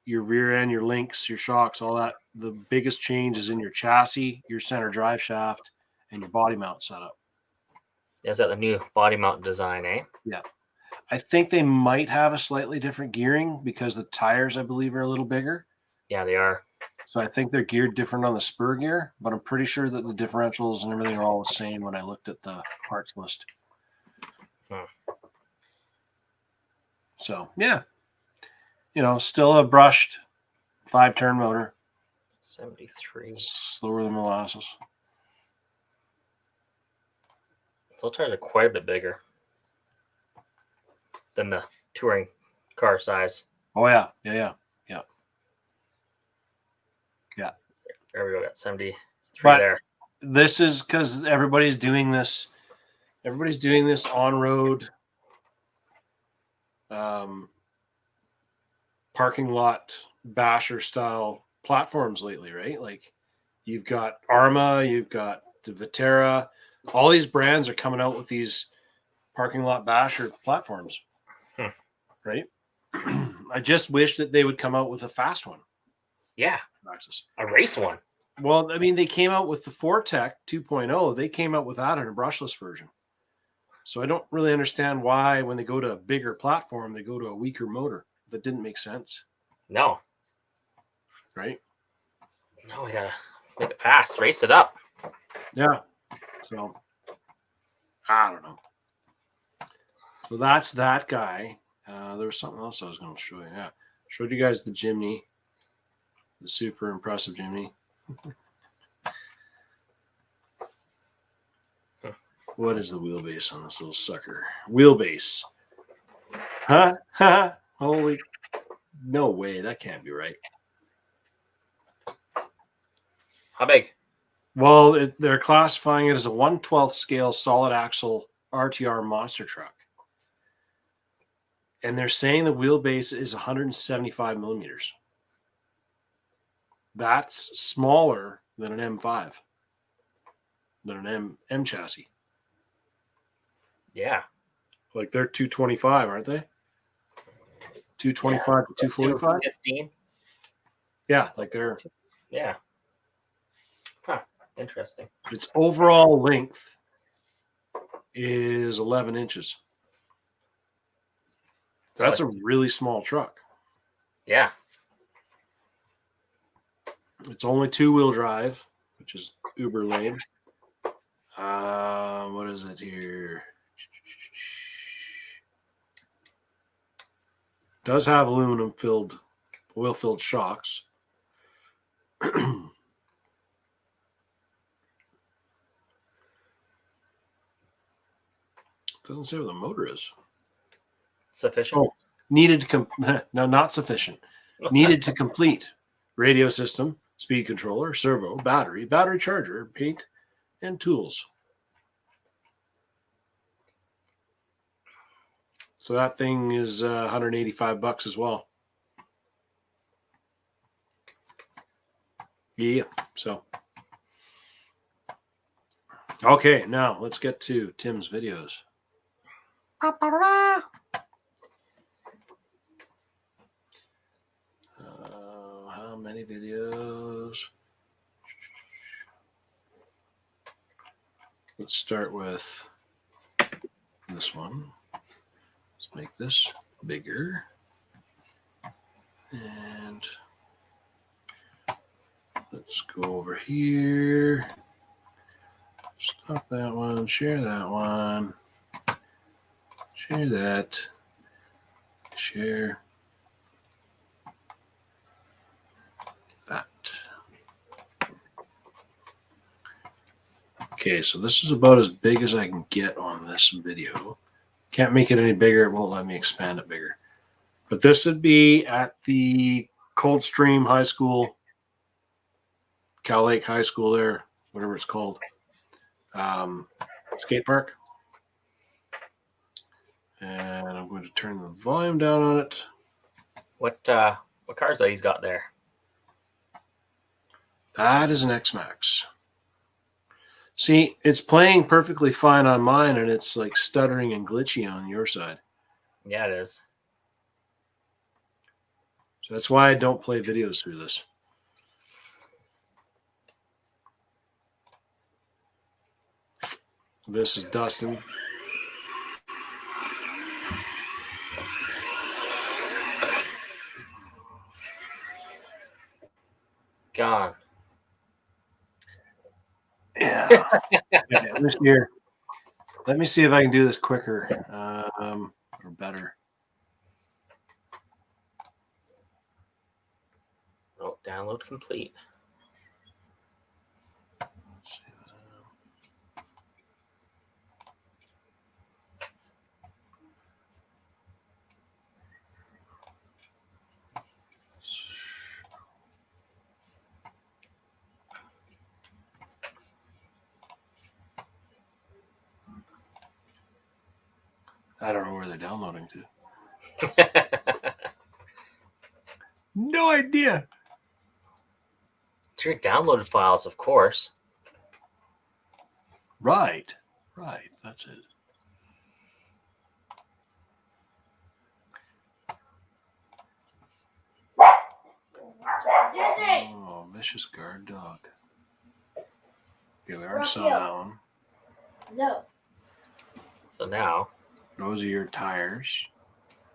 Your rear end, your links, your shocks, all that. The biggest change is in your chassis, your center drive shaft, and your body mount setup. Is that the new body mount design, eh? Yeah. I think they might have a slightly different gearing because the tires, I believe, are a little bigger. Yeah, they are. So I think they're geared different on the spur gear, but I'm pretty sure that the differentials and everything are all the same when I looked at the parts list. So, yeah. Still a brushed 5-turn motor. 73. Slower than molasses. Those tires are quite a bit bigger than the touring car size. Oh, yeah. There we go. Got 73 But there. this is because everybody's doing this. Everybody's doing this on-road parking lot basher style platforms lately, right? Like you've got Arma, you've got the Vitera. All these brands are coming out with these parking lot basher platforms, right? I just wish that they would come out with a fast one. Yeah, Maxis. a race one. Well, I mean, they came out with the Fortec 2.0. They came out with that in a brushless version. So I don't really understand why when they go to a bigger platform, they go to a weaker motor. That didn't make sense. No. Right? No, we gotta make it fast. Race it up. Yeah. So I don't know. So that's that guy. There was something else I was going to show you. Yeah. Showed you guys the Jimny. The super impressive Jimny. What is the wheelbase on this little sucker? Wheelbase. Huh? Holy. No way. That can't be right. How big? Well, they're classifying it as a 1/12 scale solid axle RTR monster truck. And they're saying the wheelbase is 175 millimeters. That's smaller than an M5, than an M chassis. Yeah. Like they're 225, aren't they? 225 to 245? 15. Yeah, like they're. Yeah. Huh. Interesting. Its overall length is 11 inches. That's a really small truck. Yeah. It's only 2-wheel drive, which is uber lame. What is it here? Does have aluminum oil filled shocks. Doesn't say what the motor is. Sufficient. Oh, needed to no, not sufficient. Needed to complete radio system, speed controller, servo, battery charger, paint, and tools. So that thing is $185 as well. Yeah. So. Okay, now let's get to Tim's videos. How many videos? Let's start with this one. Let's make this bigger. And let's go over here. Stop that one. Share that one. Share that. Share that. Okay, so this is about as big as I can get on this video. Can't make it any bigger. It won't let me expand it bigger. But this would be at the Coldstream High School, Cal Lake High School there, whatever it's called. skate park. And I'm going to turn the volume down on it. What cars that he's got there? That is an X-Max. See, it's playing perfectly fine on mine, and it's like stuttering and glitchy on your side. Yeah, it is. So that's why I don't play videos through this. This is Dustin. Gone. Yeah. Let me see here. Let me see if I can do this quicker or better. Oh, download complete. I don't know where they're downloading to. No idea. It's your downloaded files, of course. Right. That's it. Oh, vicious guard dog. Okay, we already saw that one. No. So now, Those are your tires.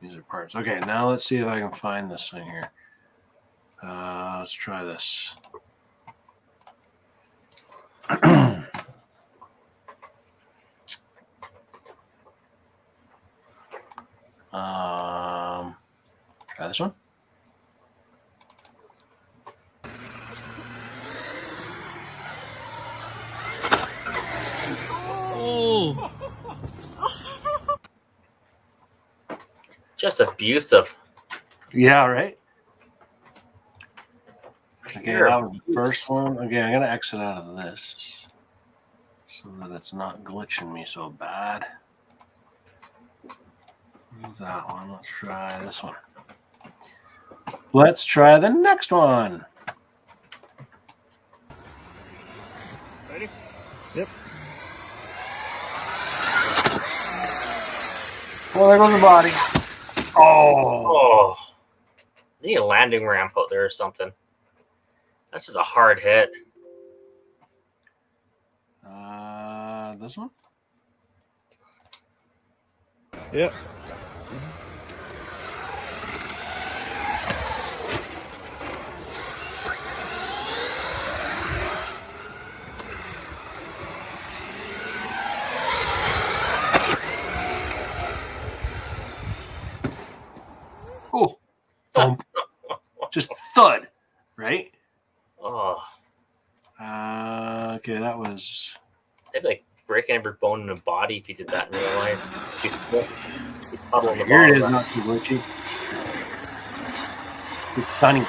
These are parts. Okay, now let's see if I can find this thing here. Let's try this. Try this one. Oh. just abusive. Yeah, right? Okay, Pure that was the abuse. first one. Okay, I'm going to exit out of this so that it's not glitching me so bad. That one. Let's try this one. Let's try the next one. Ready? Yep. Well, there goes the body. Oh. Oh, need a landing ramp out there or something. That's just a hard hit. This one? Yep. Oh. Thump. Just thud. Right? Oh, Okay, that was... they'd be like breaking every bone in the body if you did that in real life. You sniffed, you puddle in the Here it is, bottom. not too glitchy. It's sunny.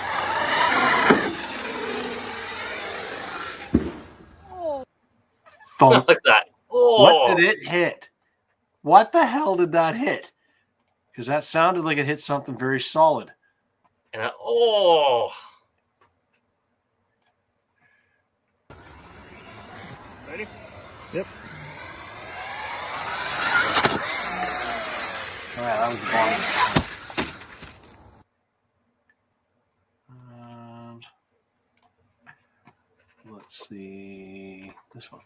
Thump. Like that. Oh, What did it hit? What the hell did that hit? Because that sounded like it hit something very solid. And oh, Ready? Yep. All right, that was the bottom. Let's see this one.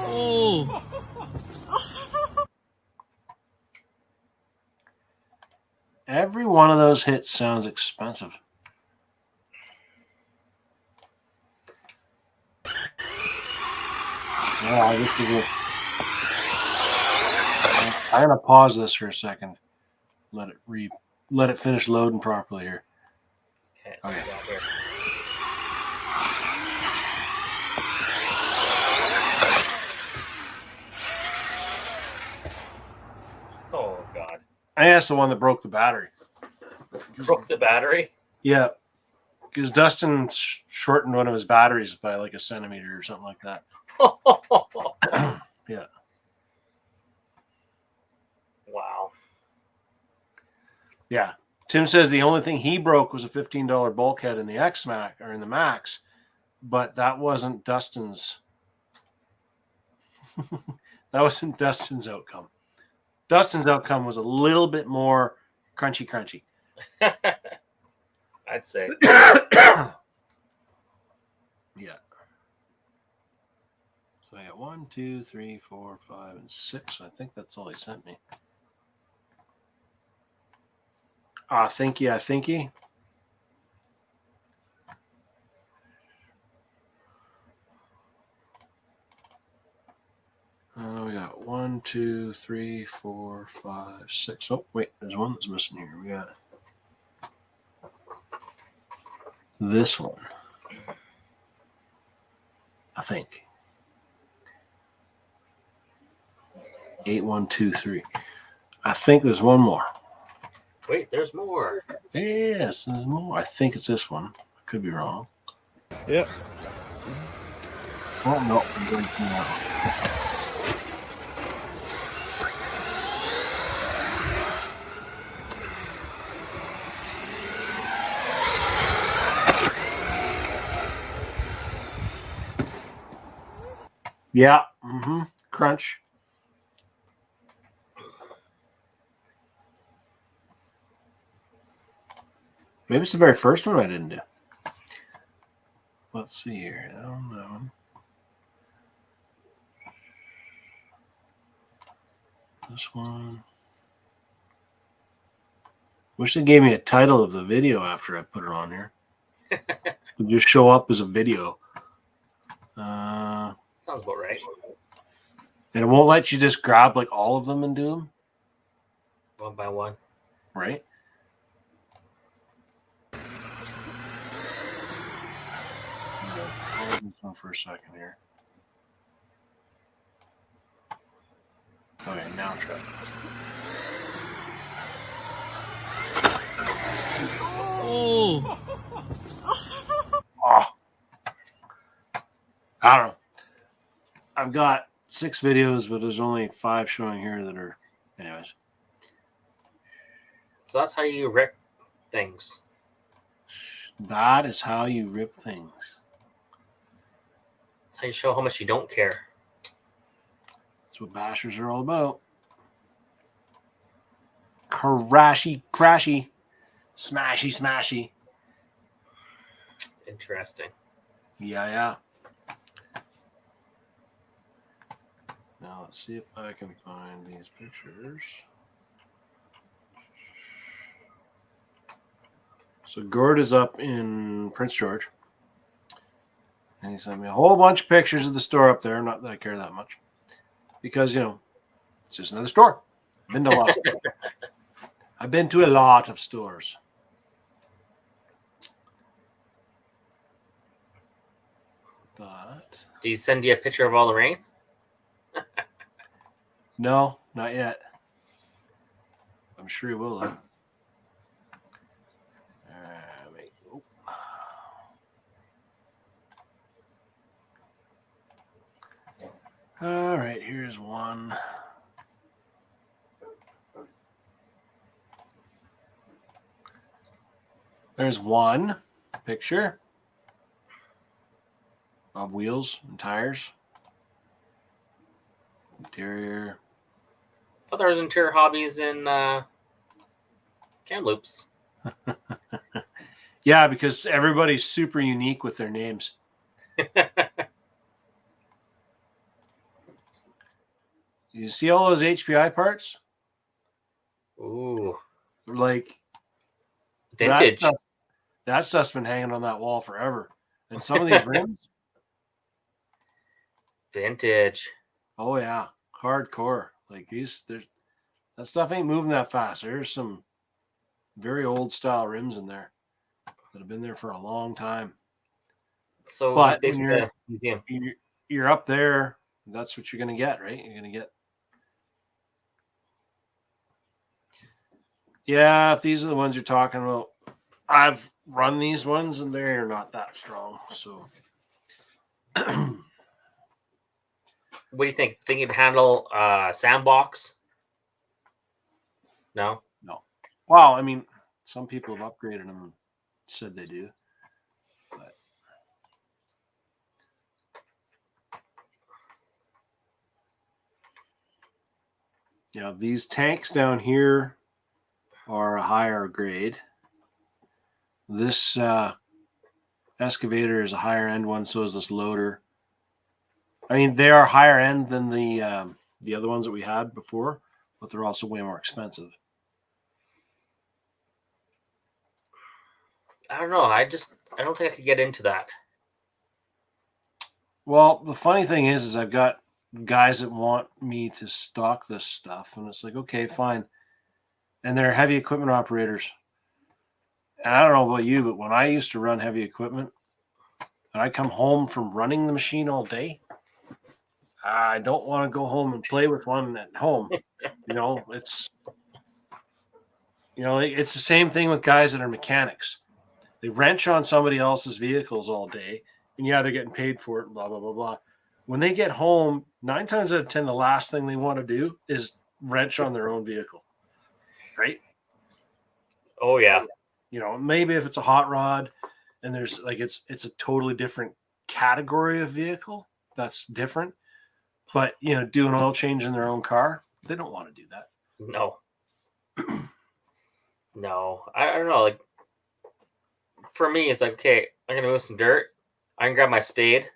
Oh. Every one of those hits sounds expensive. Yeah, this is it. I'm gonna pause this for a second. Let it finish loading properly here. okay, let's Okay. go out here. Oh God, I think that's the one that broke the battery. broke the battery. Yeah, because Dustin shortened one of his batteries by like a centimeter or something like that. Yeah. Wow. Yeah. Tim says the only thing he broke was a $15 bulkhead in the X-Max or in the Max, but that wasn't Dustin's. That wasn't Dustin's outcome. Dustin's outcome was a little bit more crunchy. I'd say. Yeah. So I got 1, 2, 3, 4, 5, and 6. I think that's all he sent me. Thinky. We got 1, 2, 3, 4, 5, 6. Oh, wait, there's one that's missing here. We got this one. I think. 8, 1, 2, 3. I think there's one more. Wait, there's more. Yes, there's more. I think it's this one. I could be wrong. Yep. Oh, no. I'm going to that one. Yeah. Crunch. Maybe it's the very first one I didn't do. Let's see here. I don't know. This one. Wish they gave me a title of the video after I put it on here. It would just show up as a video. Sounds about right. And it won't let you just grab like all of them and do them, One by one. right? Hold this one for a second here. Okay, now try. Oh. Oh. I don't know. I've got 6 videos, but there's only 5 showing here that are, anyways. So that's how you rip things. That is how you rip things. That's how you show how much you don't care. That's what bashers are all about. Crashy, smashy. Interesting. Yeah. Now let's see if I can find these pictures. So Gord is up in Prince George. And he sent me a whole bunch of pictures of the store up there. Not that I care that much. Because, it's just another store. Been to a lot of stores. I've been to a lot of stores. But Did he send you a picture of all the rain? no, not yet. I'm sure he will, though. Wait. Oh. All right, here's one. There's one picture of wheels and tires. Interior. I thought there was interior hobbies in Kamloops. Yeah, because everybody's super unique with their names. You see all those HPI parts? Ooh. Like Vintage. That stuff's been hanging on that wall forever. And some of these rims, Vintage. oh yeah, hardcore. Like that stuff ain't moving that fast. There's some very old style rims in there that have been there for a long time. So But it's when basically a museum. you're up there, that's what you're going to get, right? You're going to get. Yeah, if these are the ones you're talking about, I've run these ones, and they're not that strong. So, What do you think? Think you'd handle sandbox? No. well, I mean, some people have upgraded them and said they do. But these tanks down here are a higher grade. This excavator is a higher end one, so is this loader. I mean, they are higher end than the other ones that we had before, but they're also way more expensive. I don't know. I don't think I could get into that. Well, the funny thing is I've got guys that want me to stock this stuff, and it's like, okay, fine. And they're heavy equipment operators. And I don't know about you, but when I used to run heavy equipment, and I come home from running the machine all day, I don't want to go home and play with one at home. It's the same thing with guys that are mechanics. They wrench on somebody else's vehicles all day, and they're getting paid for it, blah, blah, blah, blah. When they get home, 9 times out of 10, the last thing they want to do is wrench on their own vehicle, right? Oh yeah. Maybe if it's a hot rod and there's it's a totally different category of vehicle, that's different. But, do an oil change in their own car, they don't want to do that. No. No. I don't know. Like, for me, it's like, okay, I'm going to move some dirt. I can grab my spade,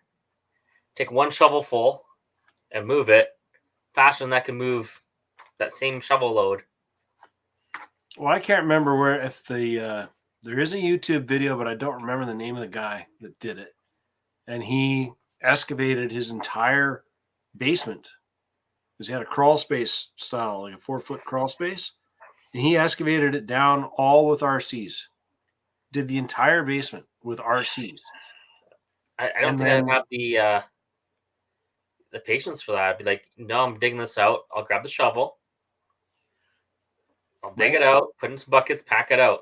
take one shovel full, and move it faster than I can move that same shovel load. Well, I can't remember if there is a YouTube video, but I don't remember the name of the guy that did it. And he excavated his entire basement because he had a crawl space style, like a 4-foot crawl space. And he excavated it down all with RCs. Did the entire basement with RCs. I don't think I'd have the patience for that. I'd be like, no, I'm digging this out. I'll grab the shovel. I'll dig it out, put in some buckets, pack it out.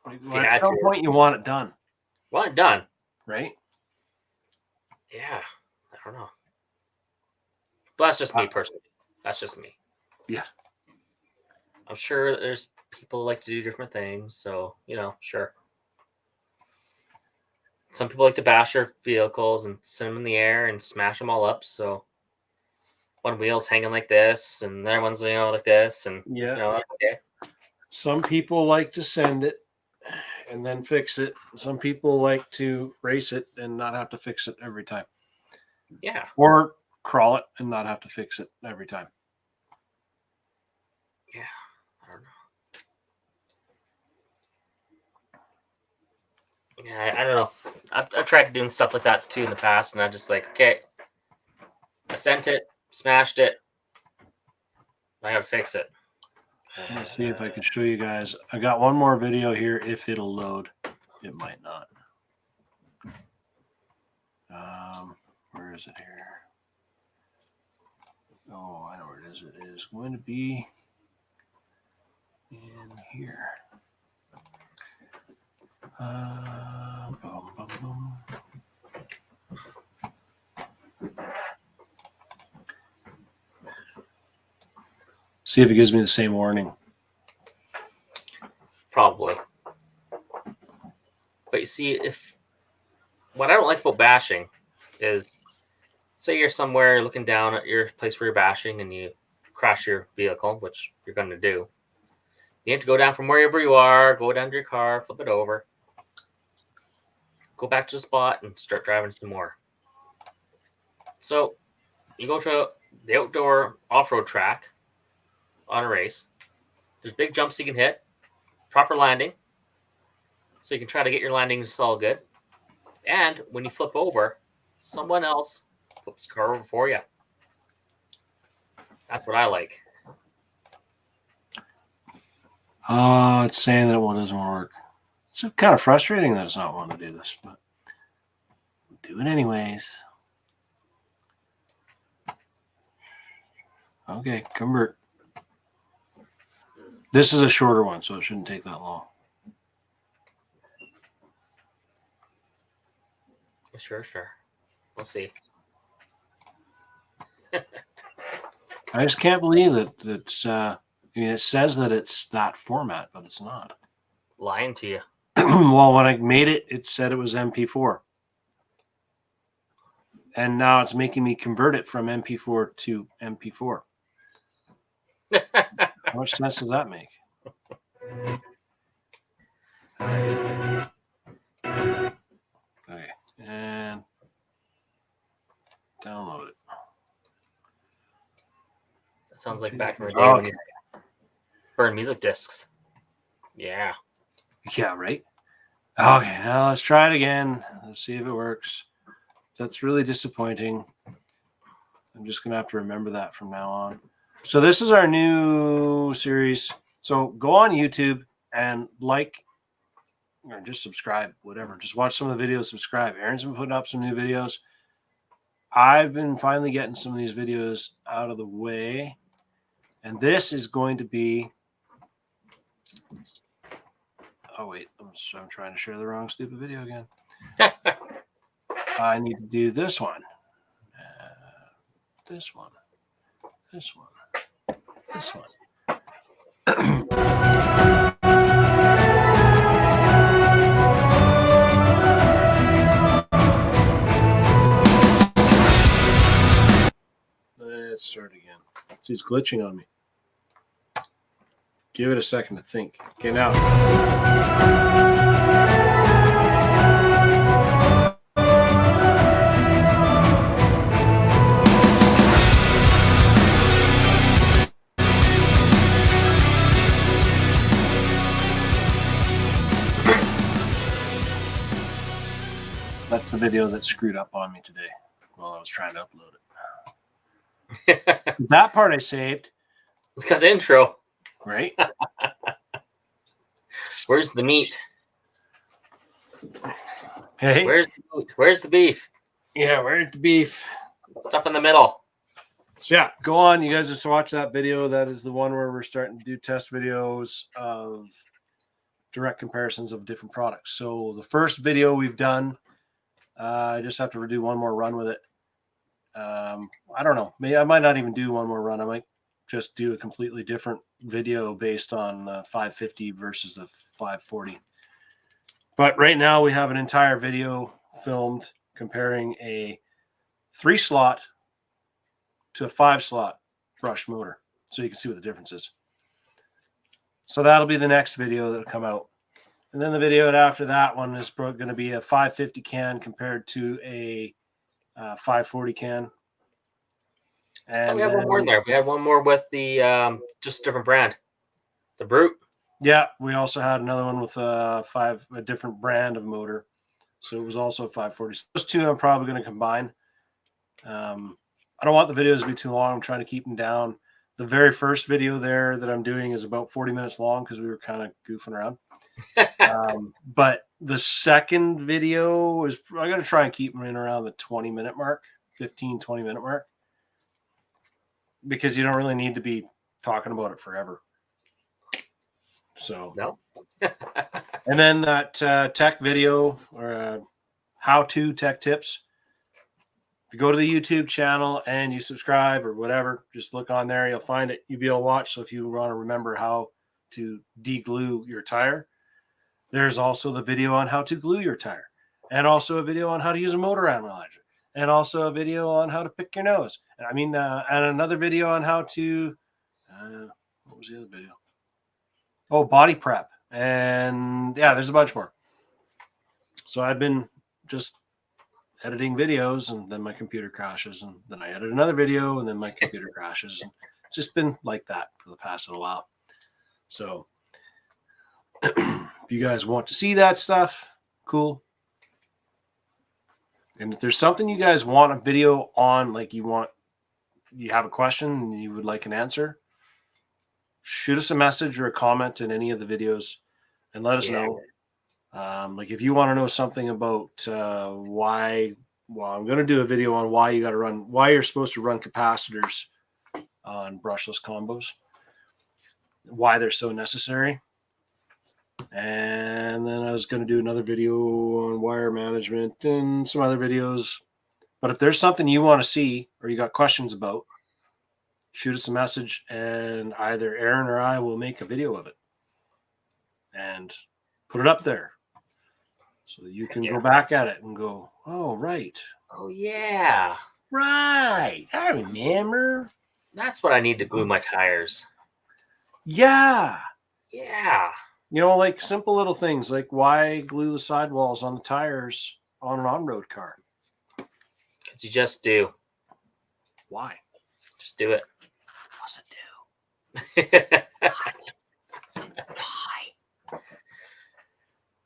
Well, at some point, you want it done. Want it done. Right? Yeah. I don't know. But that's just me personally. That's just me. Yeah. I'm sure there's people who like to do different things. So, sure. Some people like to bash their vehicles and send them in the air and smash them all up. So one wheel's hanging like this, and the other one's like this, and that's okay. Some people like to send it and then fix it. Some people like to race it and not have to fix it every time. Yeah. Or crawl it and not have to fix it every time. Yeah. I don't know. Yeah, I don't know. I've tried doing stuff like that too in the past, and I just like, okay, I sent it, smashed it, I gotta fix it. Let's see if I can show you guys. I got one more video here if it'll load. It might not. Where is it here? Oh, I know where it is. It is going to be in here. Boom, boom, boom. See if it gives me the same warning. Probably. But you see, what I don't like about bashing is, say you're somewhere looking down at your place where you're bashing and you crash your vehicle, which you're going to do. You have to go down from wherever you are, go down to your car, flip it over, go back to the spot, and start driving some more. So you go to the outdoor off-road track on a race. There's big jumps you can hit, proper landing, so you can try to get your landings all good. And when you flip over, someone else flips the car over for you. That's what I like. Oh, it's saying that one doesn't work. It's kind of frustrating that it's not wanting to do this, but we'll do it anyways. Okay, convert. This is a shorter one, so it shouldn't take that long. Sure. We'll see. I just can't believe that it's. I mean, it says that it's that format, but it's not. Lying to you. Well, when I made it, it said it was MP4, and now it's making me convert it from MP4 to MP4. How much sense does that make? Okay, and download it. That sounds like back in the day Okay. when you burned music discs. Yeah. Yeah, right. Okay, now let's try it again. Let's see if it works. That's really disappointing. I'm just going to have to remember that from now on. So this is our new series. So go on YouTube and like or just subscribe, whatever. Just watch some of the videos, subscribe. Aaron's been putting up some new videos. I've been finally getting some of these videos out of the way. And this is going to be... Oh, wait. I'm trying to share the wrong stupid video again. I need to do this one. This one. This one. This one. Let's start again. See, it's glitching on me. Give it a second to think. Okay, now. That's the video that screwed up on me today while I was trying to upload it. That part I saved. It's got the intro. Right? Where's the meat? Hey. Where's the meat? Where's the beef? Yeah, where's the beef? Stuff in the middle. So yeah, go on. You guys just watch that video. That is the one where we're starting to do test videos of direct comparisons of different products. So the first video we've done, I just have to do one more run with it. I don't know. Maybe I might not even do one more run. I might just do a completely different video based on 550 versus the 540. But right now we have an entire video filmed comparing a 3-slot to a 5-slot brush motor, so you can see what the difference is. So that'll be the next video that'll come out. And then the video after that one is going to be a 550 can compared to a 540 can. And we have one more in there. We had one more with the just a different brand, the Brute. Yeah, we also had another one with a different brand of motor, so it was also 540. So those two I'm probably going to combine. I don't want the videos to be too long. I'm trying to keep them down. The very first video there that I'm doing is about 40 minutes long because we were kind of goofing around. But the second video is I'm going to try and keep them in around the 20-minute mark, 15-20-minute mark, because you don't really need to be talking about it forever. So, no. And then that tech video or how-to tech tips. If you go to the YouTube channel and you subscribe or whatever, just look on there. You'll find it. You'll be able to watch. So if you want to remember how to deglue your tire, there's also the video on how to glue your tire, and also a video on how to use a motor analyzer, and also a video on how to pick your nose. And another video on how to, what was the other video? Oh, body prep. And yeah, there's a bunch more. So I've been just editing videos, and then my computer crashes, and then I edit another video, and then my computer crashes. And it's just been like that for the past little while. So if you guys want to see that stuff, cool. And if there's something you guys want a video on, like you have a question and you would like an answer, shoot us a message or a comment in any of the videos and let us know. Like if you want to know something about why, well, I'm going to do a video on why you're supposed to run capacitors on brushless combos, why they're so necessary. And then I was going to do another video on wire management and some other videos. But if there's something you want to see or you got questions about, shoot us a message and either Aaron or I will make a video of it and put it up there so that you can go back at it and go, oh, right. Oh, yeah. Right. I remember. That's what I need to glue my tires. Yeah. Yeah. You know, like simple little things like why glue the sidewalls on the tires on an on-road car? Because you just do. Why? Just do it. What's it do?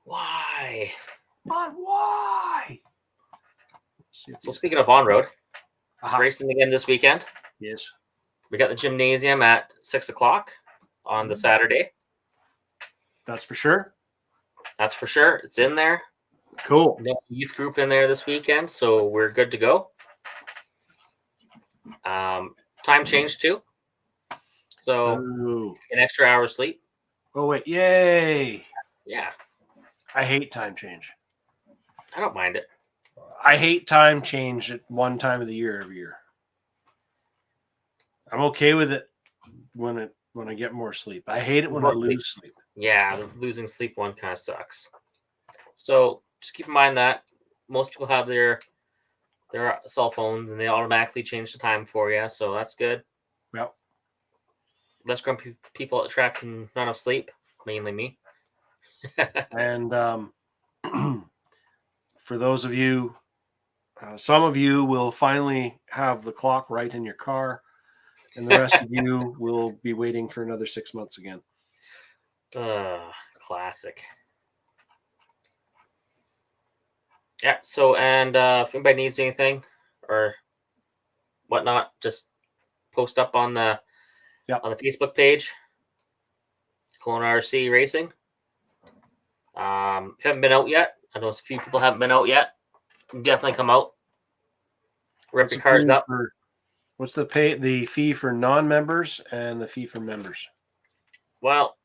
Why? But why? So speaking of on-road, Uh-huh. racing again this weekend. Yes. We got the gymnasium at 6 o'clock on the Saturday. That's for sure. That's for sure. It's in there. Cool. No youth group in there this weekend, so we're good to go. Time change too. So Ooh. an extra hour of sleep. Oh, wait. Yay. Yeah. I hate time change. I don't mind it. I hate time change at one time of the year every year. I'm okay with it when I get more sleep. I hate it when I lose sleep. Yeah, losing sleep one kind of sucks. So just keep in mind that most people have their cell phones and they automatically change the time for you, so that's good. Well, Less grumpy people at the track can not enough sleep, mainly me. and for those of you, some of you will finally have the clock right in your car, and the rest of you will be waiting for another 6 months again. Classic. Yeah. So, and if anybody needs anything or whatnot, just post up on the Facebook page, Kelowna RC Racing. If you haven't been out yet, I know a few people haven't been out yet. Definitely come out. Rip your cars up. What's the fee for non-members and the fee for members? Well,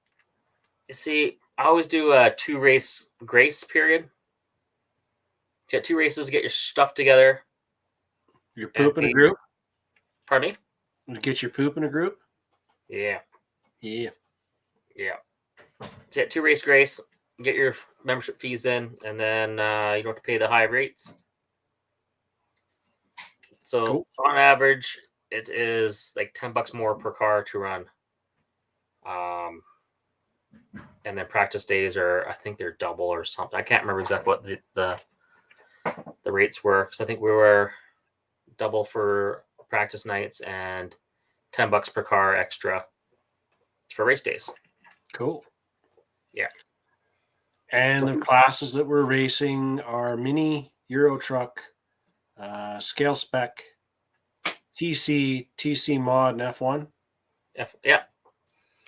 you see, I always do a 2-race grace period. You got 2 races to get your stuff together. Your poop in a group? Pardon me? Get your poop in a group? Yeah. Yeah. Yeah. So 2-race grace, get your membership fees in, and then you don't have to pay the high rates. So cool. On average, it is like $10 more per car to run. And then practice days are, I think they're double or something. I can't remember exactly what the rates were, because I think we were double for practice nights and $10 per car extra for race days. Cool. Yeah. And the classes that we're racing are mini, Euro truck, scale spec, TC mod, and F1. Yeah.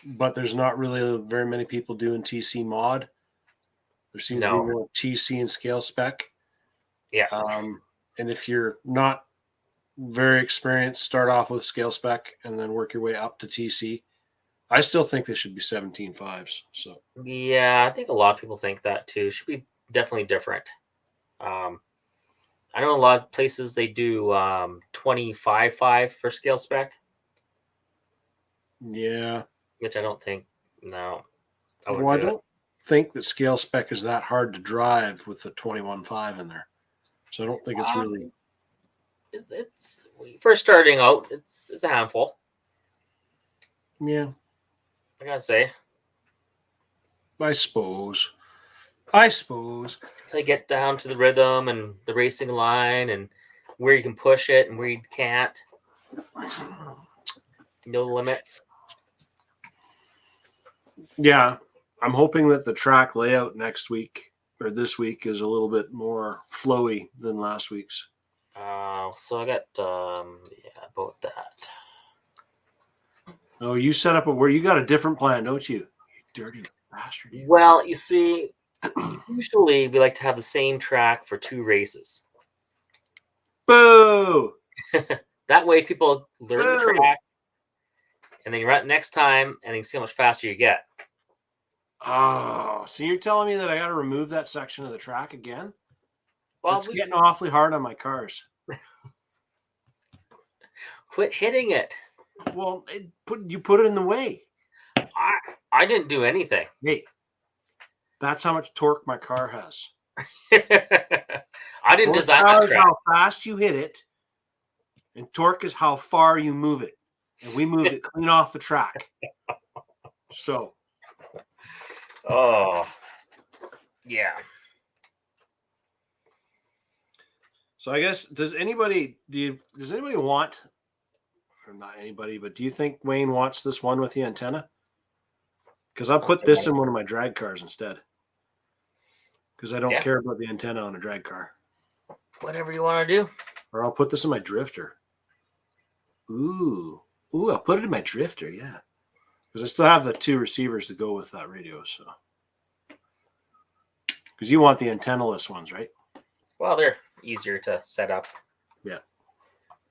But there's not really very many people doing TC mod. There seems to be more TC and scale spec. Yeah. And if you're not very experienced, start off with scale spec and then work your way up to TC. I still think they should be 17.5s. So yeah, I think a lot of people think that too. Should be definitely different. I know a lot of places they do 25.5 for scale spec. Yeah. Which I don't think. No. I don't think that scale spec is that hard to drive with the 21.5 in there. So I don't think it's really. It's for starting out. It's a handful. Yeah. I gotta say. I suppose. So you get down to the rhythm and the racing line and where you can push it and where you can't. No limits. Yeah. I'm hoping that the track layout next week or this week is a little bit more flowy than last week's. So I got about that. Oh, you set up where you got a different plan, don't you? You dirty bastard. Well, you see, usually we like to have the same track for 2 races. Boo! That way people learn the track and then you run it next time and you can see how much faster you get. Oh, so you're telling me that I got to remove that section of the track again? Well, It's getting awfully hard on my cars. quit hitting it. Well, you put it in the way. I didn't do anything. Hey, that's how much torque my car has. I didn't design that track. How fast you hit it, and torque is how far you move it. And we moved it clean off the track. So, oh, yeah. So I guess does anybody want, or not anybody, but do you think Wayne wants this one with the antenna? Because I'll put this in one of my drag cars instead. Because I don't care about the antenna on a drag car. Whatever you want to do. Or I'll put this in my drifter. Ooh, I'll put it in my drifter, yeah. Because I still have the 2 receivers to go with that radio, so. Because you want the antenna-less ones, right? Well, they're easier to set up. Yeah.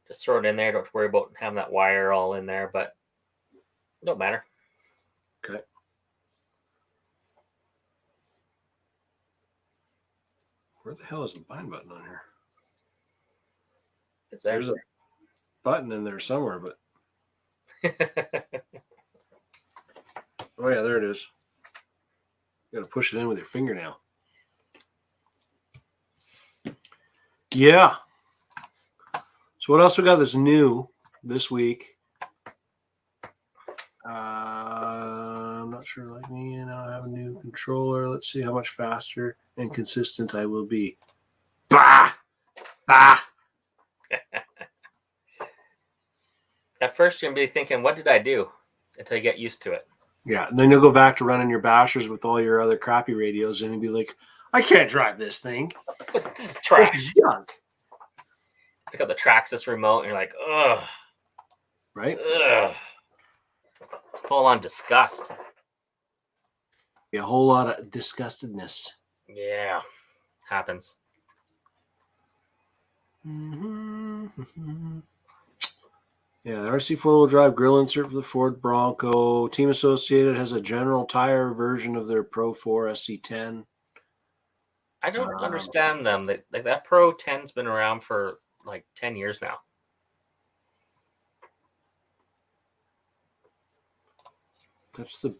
Just throw it in there. Don't worry about having that wire all in there, but it don't matter. Okay. Where the hell is the bind button on here? It's there. There's a button in there somewhere, but oh yeah, there it is. You got to push it in with your fingernail. Yeah. So what else we got that's new this week? I'm not sure. Like me, and I have a new controller. Let's see how much faster and consistent I will be. Bah! Bah! At first, you're going to be thinking, what did I do? Until you get used to it. Yeah, and then you'll go back to running your bashers with all your other crappy radios, and you'll be like, I can't drive this thing. But this is trash. This is junk. Pick up the Traxxas remote, and you're like, ugh. Right? Ugh. It's full on disgust. Be a whole lot of disgustedness. Yeah. Happens. Mm-hmm. Yeah, the RC four-wheel drive grill insert for the Ford Bronco. Team Associated has a General Tire version of their Pro 4 SC10. I don't understand them. That Pro 10's been around for like 10 years now. That's the...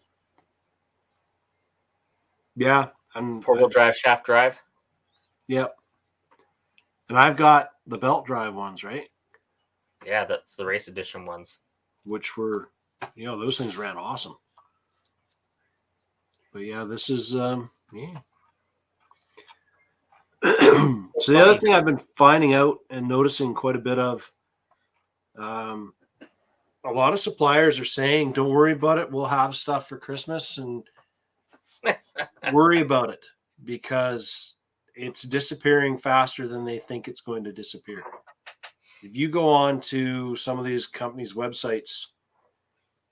Yeah. Four-wheel drive, shaft drive? Yep. And I've got the belt drive ones, right? Yeah, that's the race edition ones. Which were, those things ran awesome. But yeah, this is, yeah. So the other thing I've been finding out and noticing quite a bit of, a lot of suppliers are saying, don't worry about it. We'll have stuff for Christmas, and worry about it because it's disappearing faster than they think it's going to disappear. If you go on to some of these companies' websites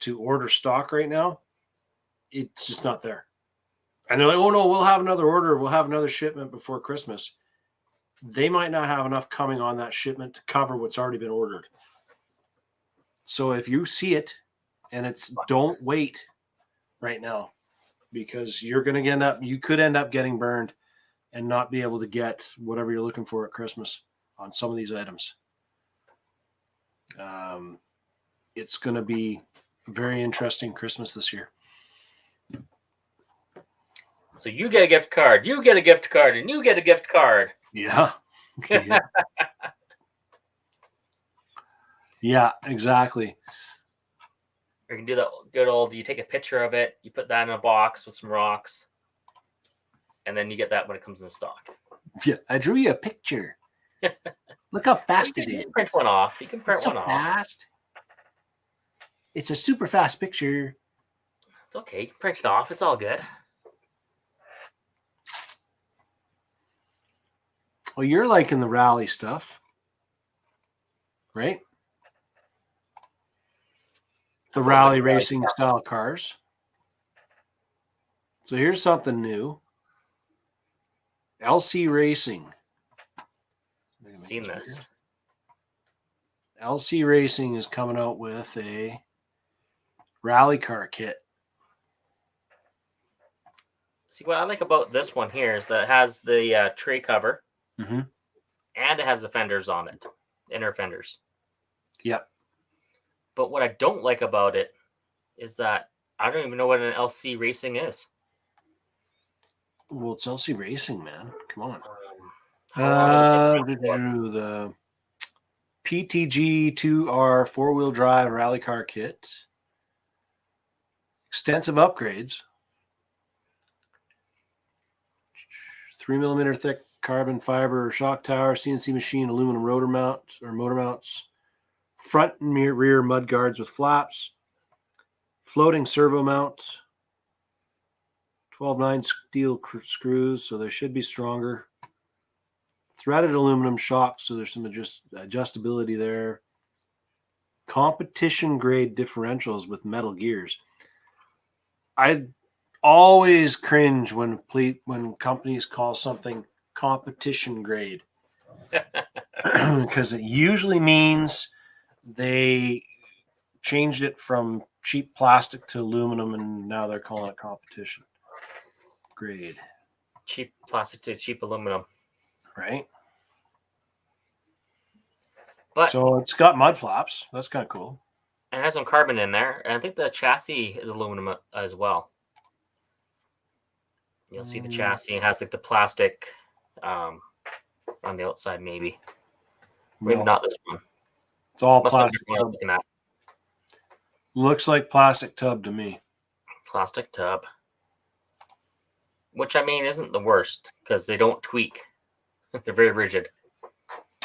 to order stock right now, it's just not there. And they're like, oh no, we'll have another order. We'll have another shipment before Christmas. They might not have enough coming on that shipment to cover what's already been ordered. So if you see it and don't wait right now, because you could end up getting burned and not be able to get whatever you're looking for at Christmas on some of these items. It's going to be a very interesting Christmas this year. So you get a gift card, you get a gift card, and you get a gift card. Yeah. Yeah, yeah, exactly. Or you can do that good old, you take a picture of it, you put that in a box with some rocks, and then you get that when it comes in stock. Yeah, I drew you a picture. Look how fast it is. You can print one off. You can print one off. Fast. It's a super fast picture. It's okay. You can print it off. It's all good. Well, you're liking the rally stuff, right? The rally racing style cars. So here's something new. LC Racing. Seen this. LC Racing is coming out with a rally car kit. See, what I like about this one here is that it has the tray cover Mm-hmm. and it has the fenders on it, inner fenders. Yep. But what I don't like about it is that I don't even know what an LC racing is. Well, it's LC Racing, man. Come on. How long has it been around for? The PTG 2R 4-wheel drive rally car kit. Extensive upgrades. 3mm thick carbon fiber shock tower, CNC machine, aluminum rotor mount or motor mounts, front and rear mud guards with flaps, floating servo mount, 12-9 steel screws, so they should be stronger. Threaded aluminum shocks, so there's some adjustability there. Competition grade differentials with metal gears. I always cringe when companies call something competition grade because it usually means they changed it from cheap plastic to aluminum and now they're calling it competition grade. Cheap plastic to cheap aluminum. Right. But So it's got mud flaps. That's kind of cool. it has some carbon in there. And I think the chassis is aluminum as well. You'll see the chassis. It has like the plastic on the outside, maybe. Maybe No, not this one. it's all Must have plastic. been what I was looking at. Looks like plastic tub to me. Plastic tub. Which, I mean, isn't the worst because they don't tweak. They're very rigid.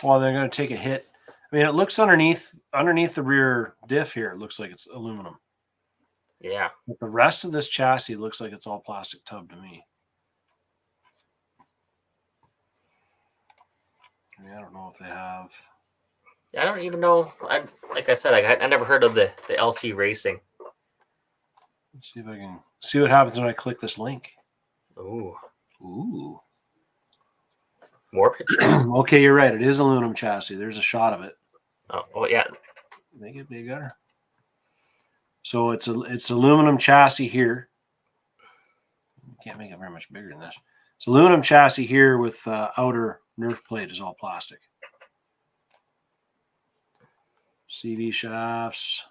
Well, they're going to take a hit. I mean, it looks underneath the rear diff here. It looks like it's aluminum. Yeah. But the rest of this chassis looks like it's all plastic tub to me. I mean, I don't know if they have. I don't even know. Like I said, I never heard of the LC racing. Let's see if I can see what happens when I click this link. Ooh. Ooh. More pictures. Okay, you're right. It is aluminum chassis. There's a shot of it. Oh yeah. Make it bigger. So it's aluminum chassis here. Can't make it very much bigger than this. It's aluminum chassis here with outer Nerf plate is all plastic. CV shafts.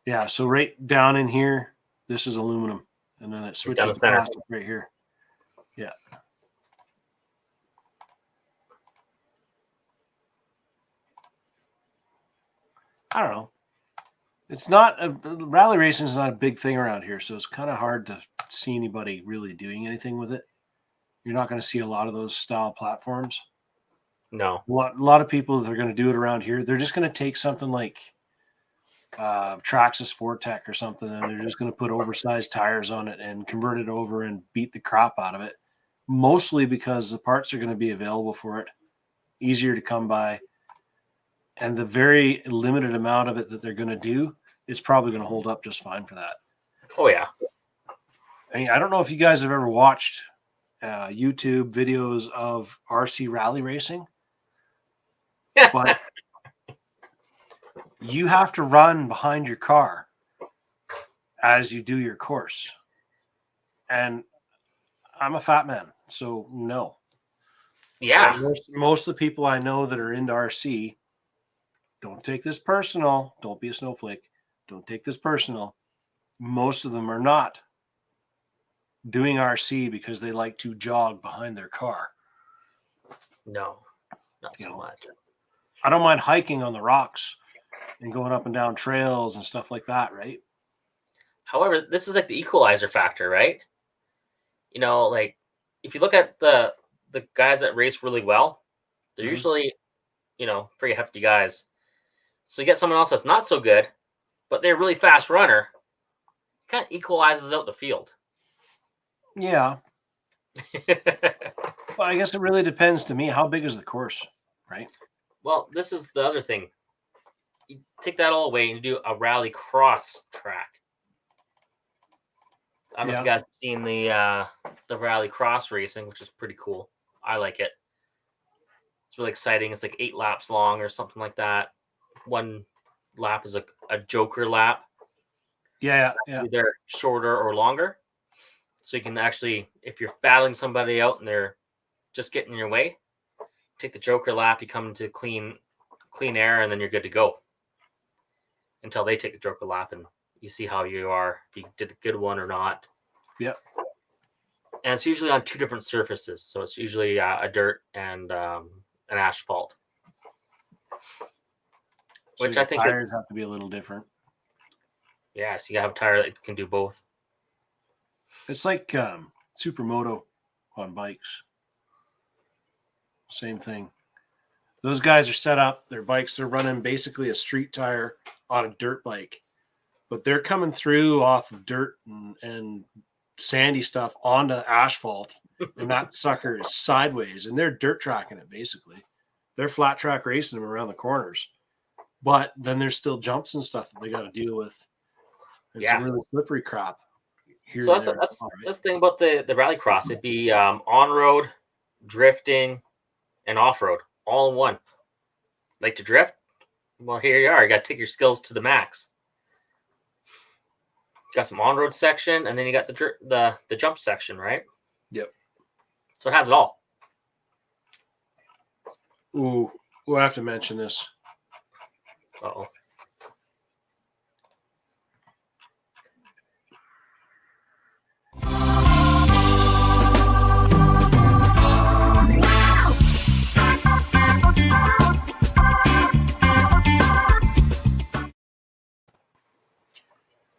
Yeah, so right down in here, this is aluminum, and then it switches down the to center. plastic right here. Yeah. I don't know. It's not rally racing is not a big thing around here, so it's kind of hard to see anybody really doing anything with it. You're not going to see a lot of those style platforms. No. A lot of people that are going to do it around here, they're just going to take something like Traxxas Fortec or something, and they're just going to put oversized tires on it and convert it over and beat the crap out of it. Mostly because the parts are going to be available for it, easier to come by, and the very limited amount of it that they're going to do is probably going to hold up just fine for that. Oh yeah. I mean, I don't know if you guys have ever watched YouTube videos of RC rally racing, but you have to run behind your car as you do your course. And I'm a fat man, so no. Yeah. And most of the people I know that are into RC, don't take this personal. Don't be a snowflake. Don't take this personal. Most of them are not doing RC because they like to jog behind their car. No. Not so much. I don't mind hiking on the rocks and going up and down trails and stuff like that, right? However, this is like the equalizer factor, right? You know, like if you look at the guys that race really well, they're usually, pretty hefty guys. So you get someone else that's not so good, but they're a really fast runner, it kind of equalizes out the field. Yeah. Well, I guess it really depends to me. How big is the course, right? Well, this is the other thing. You take that all away and you do a rally cross track. I don't know if you guys have seen the rally cross racing, which is pretty cool. I like it. It's really exciting. It's like 8 laps long or something like that. One lap is a joker lap. Yeah. Either shorter or longer. So you can actually, if you're battling somebody out and they're just getting in your way, take the Joker lap, you come into clean air, and then you're good to go until they take the Joker lap, and you see how you are, if you did a good one or not. Yep. And it's usually on 2 different surfaces, so it's usually a dirt and an asphalt, which your I think tires is have to be a little different. yeah. So you have a tire that can do both. It's like Supermoto on bikes. Same thing. Those guys are set up. Their bikes are running basically a street tire on a dirt bike, but they're coming through off of dirt and sandy stuff onto asphalt, and that sucker is sideways, and they're dirt tracking it basically. They're flat track racing them around the corners, but then there's still jumps and stuff that they got to deal with. It's some really slippery crap. So that's the thing about the rallycross. It'd be on road, drifting, and off road all in one. Like to drift? Well, here you are. You got to take your skills to the max. You got some on road section, and then you got the jump section, right? Yep. So it has it all. Ooh, we'll have to mention this. Uh-oh.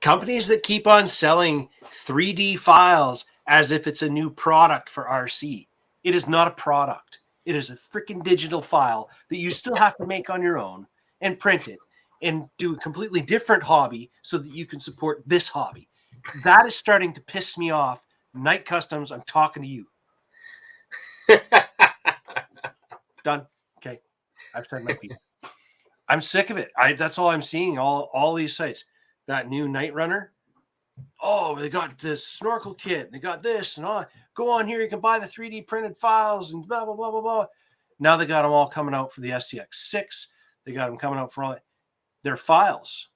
Companies that keep on selling 3D files as if it's a new product for RC. It is not a product. It is a freaking digital file that you still have to make on your own and print it and do a completely different hobby so that you can support this hobby. That is starting to piss me off. Night Customs, I'm talking to you. Done. Okay. I've said my piece. I'm sick of it. That's all I'm seeing. All these sites. That new Night Runner. Oh, they got this snorkel kit. They got this and all. Go on here. You can buy the 3D printed files and blah, blah, blah, blah, blah. Now they got them all coming out for the STX6. They got them coming out for all their files.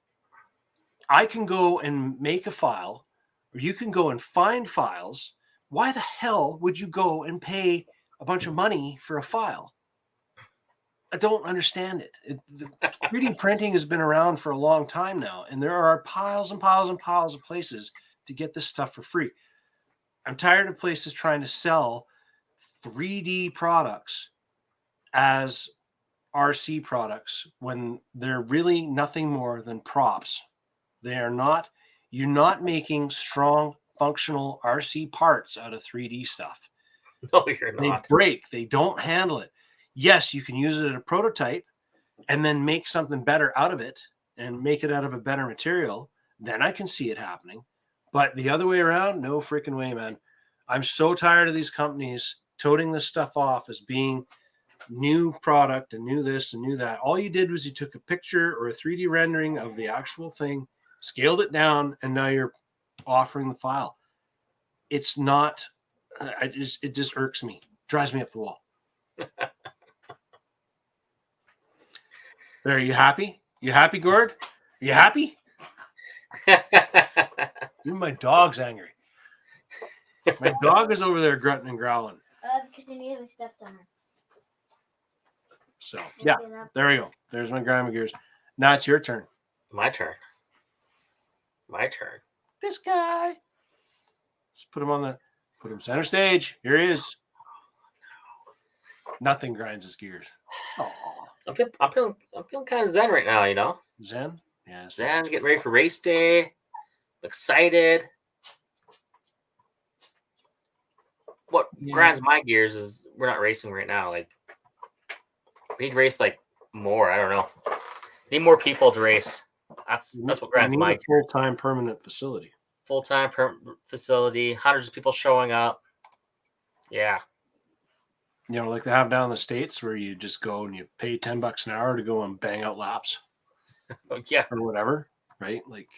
I can go and make a file, or you can go and find files. Why the hell would you go and pay a bunch of money for a file? I don't understand it. 3D printing has been around for a long time now, and there are piles and piles and piles of places to get this stuff for free. I'm tired of places trying to sell 3D products as RC products when they're really nothing more than props. They are not, you're not making strong, functional RC parts out of 3D stuff. No, you're not. They break, they don't handle it. Yes, you can use it as a prototype and then make something better out of it and make it out of a better material. Then I can see it happening. But the other way around, no freaking way, man. I'm so tired of these companies toting this stuff off as being new product and new this and new that. All you did was you took a picture or a 3D rendering of the actual thing, scaled it down, and now you're offering the file. It's not, it just irks me, drives me up the wall. There, are you happy? You happy, Gord? Are you happy? Even my dog's angry. My dog is over there grunting and growling. Because you nearly stepped on her. So, yeah, there we go. There's my grandma gears. Now it's your turn. My turn. This guy. Let's put him center stage. Here he is. Nothing grinds his gears. Oh, I'm feeling kind of zen right now, you know. Zen? Yeah. Zen, getting ready for race day. Excited. What grinds my gears is we're not racing right now. Like, we need to race like more. I don't know. Need more people to race. That's what grinds my gears. Full-time permanent facility. Full-time facility. Hundreds of people showing up. Yeah. You know, like they have down in the States where you just go and you pay $10 an hour to go and bang out laps. Yeah. Or whatever, right? Like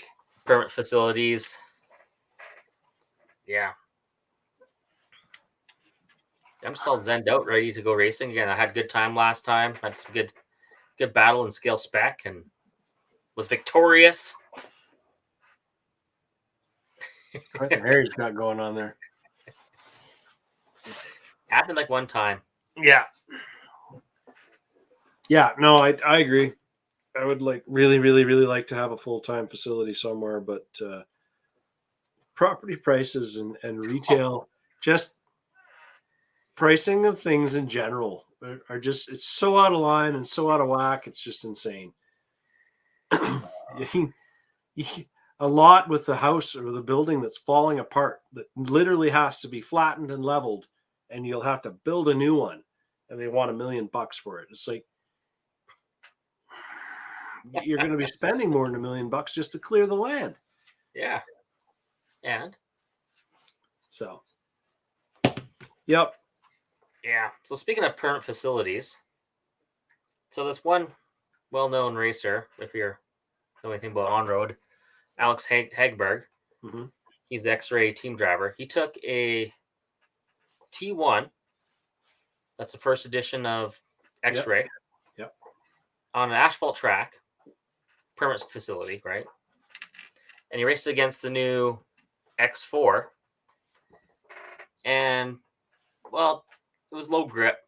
permanent facilities. Yeah. I'm still zenned out, ready to go racing again. I had a good time last time. Had some good battle and scale spec and was victorious. what the Mary's got going on there. Happened like one time. Yeah. Yeah, no, I agree. I would like really, really, really like to have a full-time facility somewhere, but property prices and retail, just pricing of things in general are just, it's so out of line and so out of whack. It's just insane. A lot with the house or the building that's falling apart that literally has to be flattened and leveled, and you'll have to build a new one, and they want $1 million for it. It's like, you're going to be spending more than $1 million just to clear the land. Yeah. And So, yep. yeah. So speaking of permanent facilities, so this one well-known racer, if you're know anything about on-road, Alex Hagberg, Mhm. he's the X-Ray team driver. He took a T1, that's the first edition of X-Ray, Yep. on an asphalt track, permit facility, right? And he raced against the new X4. And, well, it was low grip,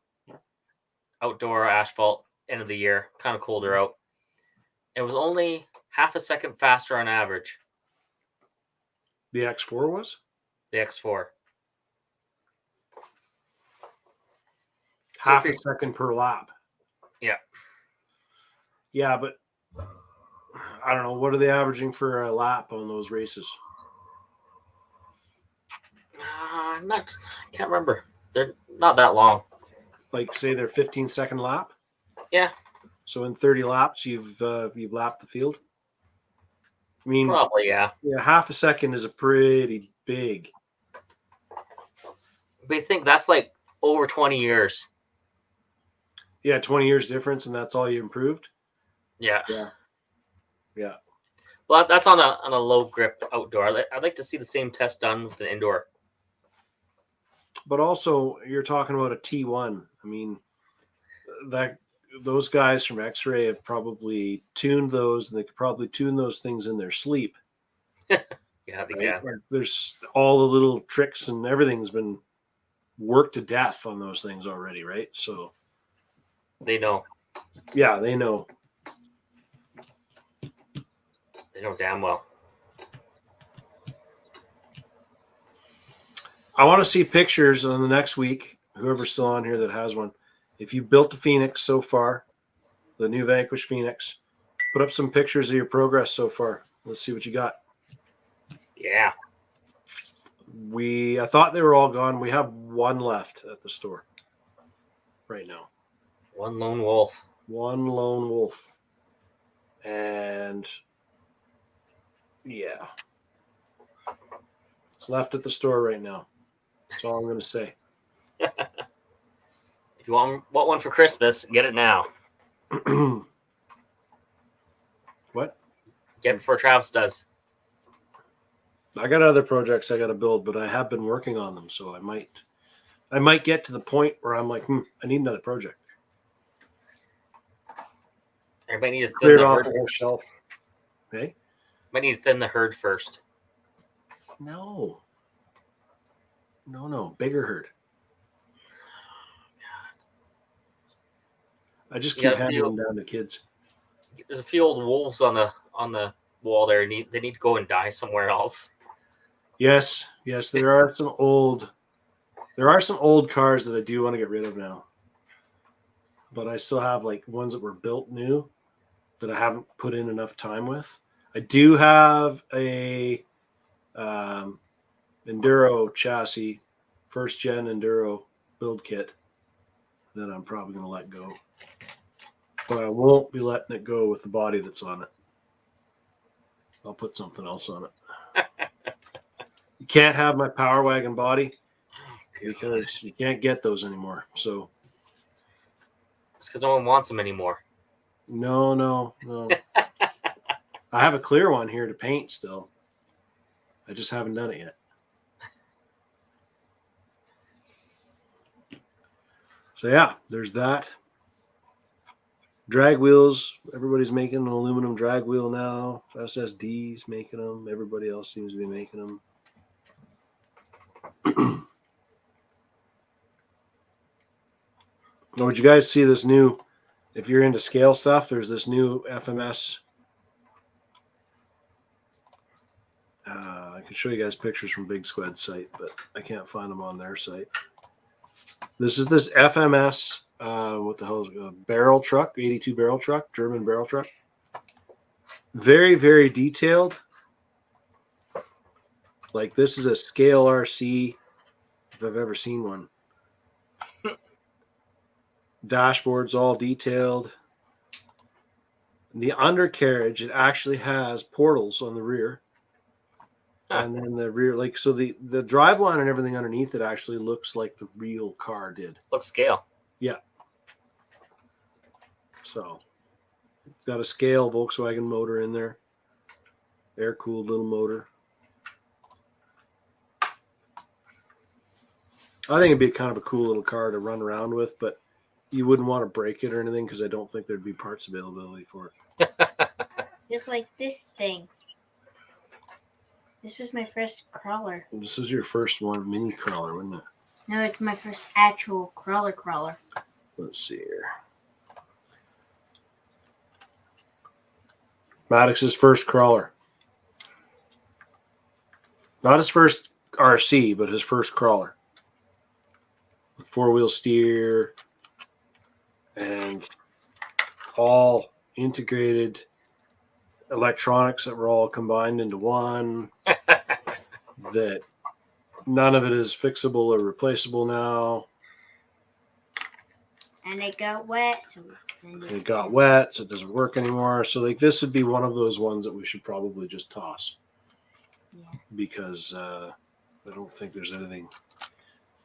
outdoor asphalt, end of the year, kind of colder out. It was only half a second faster on average, The X4 was the X4. half a second per lap. Yeah. Yeah, but I don't know. What are they averaging for a lap on those races? I can't remember. They're not that long. Like, say they're 15-second lap. Yeah. So in 30 laps, you've lapped the field. I mean, Probably, yeah. Yeah, half a second is a pretty big. But you think that's like over 20 years. Yeah, 20 years difference, and that's all you improved. Yeah. Yeah. Well, that's on a low grip outdoor. I'd like to see the same test done with an indoor. But also, you're talking about a T1. I mean, those guys from X-Ray have probably tuned those, and they could probably tune those things in their sleep. Yeah, they Right? can. There's all the little tricks and everything's been worked to death on those things already, right? So They know. yeah, they know. They know damn well. I want to see pictures on the next week. Whoever's still on here that has one, if you built the Phoenix so far, the new Vanquish Phoenix, put up some pictures of your progress so far. Let's see what you got. Yeah. I thought they were all gone. We have one left at the store right now. One lone wolf. One lone wolf. And yeah, it's left at the store right now. That's all I'm going to say. If you want one for Christmas, get it now. What? Get it before Travis does. I got other projects I got to build, but I have been working on them, so I might get to the point where I'm like, I need another project. Everybody needs to thin Cleared the off herd. the whole shelf. Okay? Might need to thin the herd first. No, bigger herd. I just keep handing them down to kids. There's a few old wolves on the wall there. They need to go and die somewhere else. Yes, there are some old cars that I do want to get rid of now. But I still have like ones that were built new that I haven't put in enough time with. I do have a Enduro chassis, first gen Enduro build kit that I'm probably going to let go. But I won't be letting it go with the body that's on it. I'll put something else on it. You can't have my Power Wagon body because you can't get those anymore. So It's because no one wants them anymore. no. I have a clear one here to paint still. I just haven't done it yet. So yeah, there's that. Drag wheels. Everybody's making an aluminum drag wheel now. SSD's making them. Everybody else seems to be making them. Would you guys see this new? If you're into scale stuff, there's this new FMS. I can show you guys pictures from Big Squid's site, but I can't find them on their site. This is this FMS. What the hell is it? A barrel truck, 82 barrel truck, German barrel truck. Very, very detailed. Like this is a scale RC, if I've ever seen one. Dashboard's all detailed. The undercarriage, it actually has portals on the rear. And then the rear, like, so the driveline and everything underneath it actually looks like the real car did. Looks scale. Yeah. So it's got a scale Volkswagen motor in there. Air-cooled little motor. I think it'd be kind of a cool little car to run around with, but you wouldn't want to break it or anything because I don't think there'd be parts availability for it. Just like this thing. This was my first crawler. This is your first one, mini crawler, wasn't it? No, it's my first actual crawler. Let's see here. Maddox's first crawler. Not his first RC, but his first crawler. With four-wheel steer and all integrated electronics that were all combined into one. That none of it is fixable or replaceable now. And it got wet, so It got wet, so it doesn't work anymore. So like this would be one of those ones that we should probably just toss. Yeah. Because I don't think there's anything.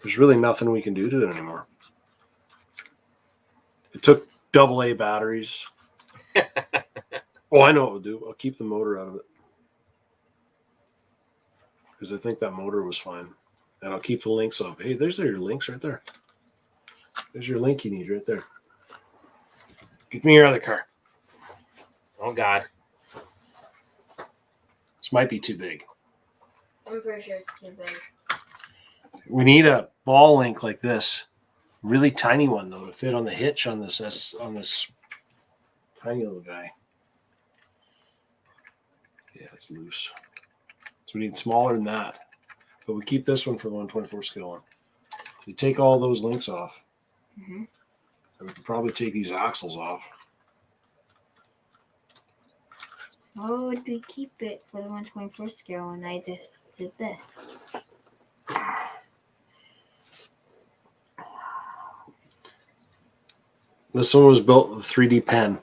There's really nothing we can do to it anymore. It took AA batteries. Oh, I know what we'll do. I'll keep the motor out of it. Because I think that motor was fine. And I'll keep the links off. Hey, there's your links right there. There's your link you need right there. Give me your other car. Oh, God. This might be too big. I'm pretty sure it's too big. We need a ball link like this. Really tiny one, though, to fit on the hitch on this tiny little guy. Yeah, it's loose. So we need smaller than that. But we keep this one for the 124 scale one. We take all those links off. Mm-hmm. And we can probably take these axles off. Why would we keep it for the 124 scale and I just did this? This one was built with a 3D pen.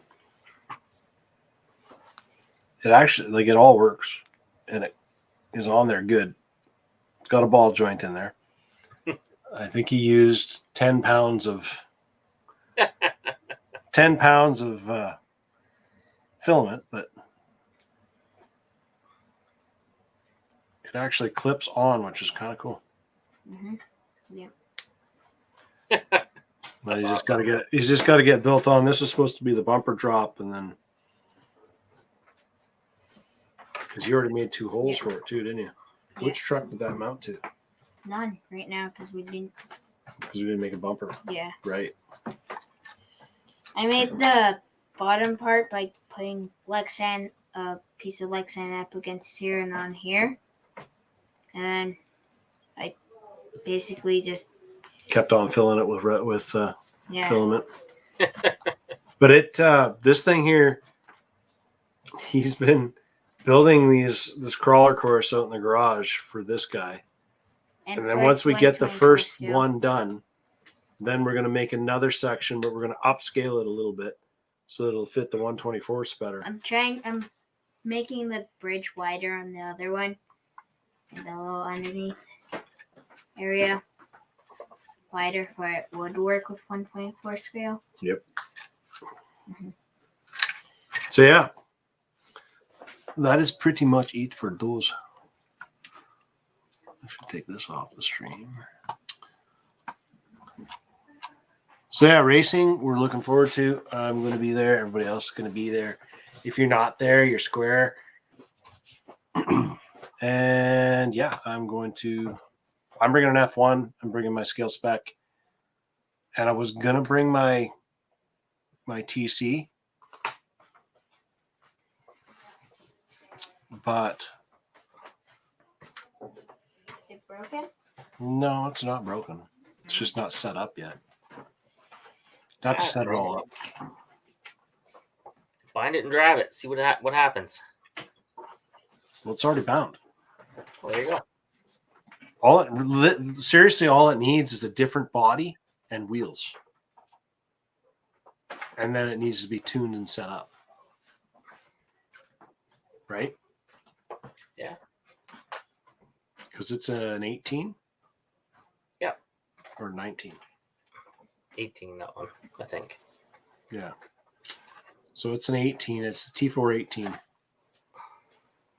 It actually, like, it all works. And it is on there good. It's got a ball joint in there. I think he used 10 pounds of 10 pounds of filament, but it actually clips on, which is kind of cool. Mm-hmm. Yeah. But he's just got to get built on. This is supposed to be the bumper drop, and then because you already made 2 holes for it too, didn't you? Yeah. Which truck did that mount to? None right now because we didn't. Because we didn't make a bumper. Yeah. Right. I made the bottom part by putting Lexan, a piece of Lexan up against here and on here. And I basically just Kept on filling it with yeah. filament. But this thing here, he's been building this crawler course out in the garage for this guy. And then for once we get the 124 first scale. one done, then we're going to make another section, but we're going to upscale it a little bit so that it'll fit the 124 better. I'm making the bridge wider on the other one and the little underneath area wider where it would work with 124 scale. Yep. Mhm. So yeah, that is pretty much it for those. I should take this off the stream. So yeah, racing, we're looking forward to. I'm going to be there. Everybody else is going to be there. If you're not there, you're square. And yeah, I'm bringing an F1. I'm bringing my scale spec. and I was gonna bring my TC, but Is it broken? no, it's not broken. It's just not set up yet. Have to set it all up. Bind it and drive it. See what happens. Well, it's already bound. Well, there you go. Seriously, all it needs is a different body and wheels, and then it needs to be tuned and set up. Right? Yeah. Because it's an 18. Yep. Or 19. 18, that one, I think. Yeah. So it's an 18. It's a T4 18.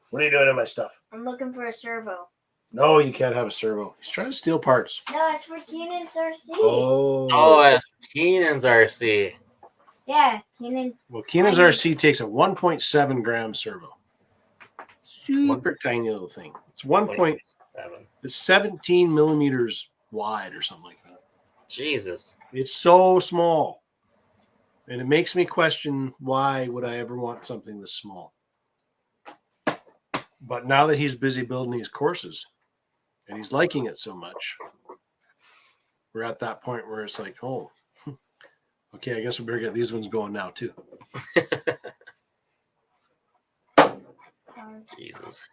What are you doing to my stuff? I'm looking for a servo. No, you can't have a servo. He's trying to steal parts. No, it's for Keenan's RC. Oh, it's Keenan's RC. Yeah, Keenan's. Well, Keenan's RC takes a 1.7 gram servo. Super tiny little thing. It's 7. It's 17 millimeters wide or something like that. Jesus. It's so small. And it makes me question, why would I ever want something this small? But now that he's busy building these courses and he's liking it so much, we're at that point where it's like, oh, okay, I guess we better get these ones going now too. Jesus.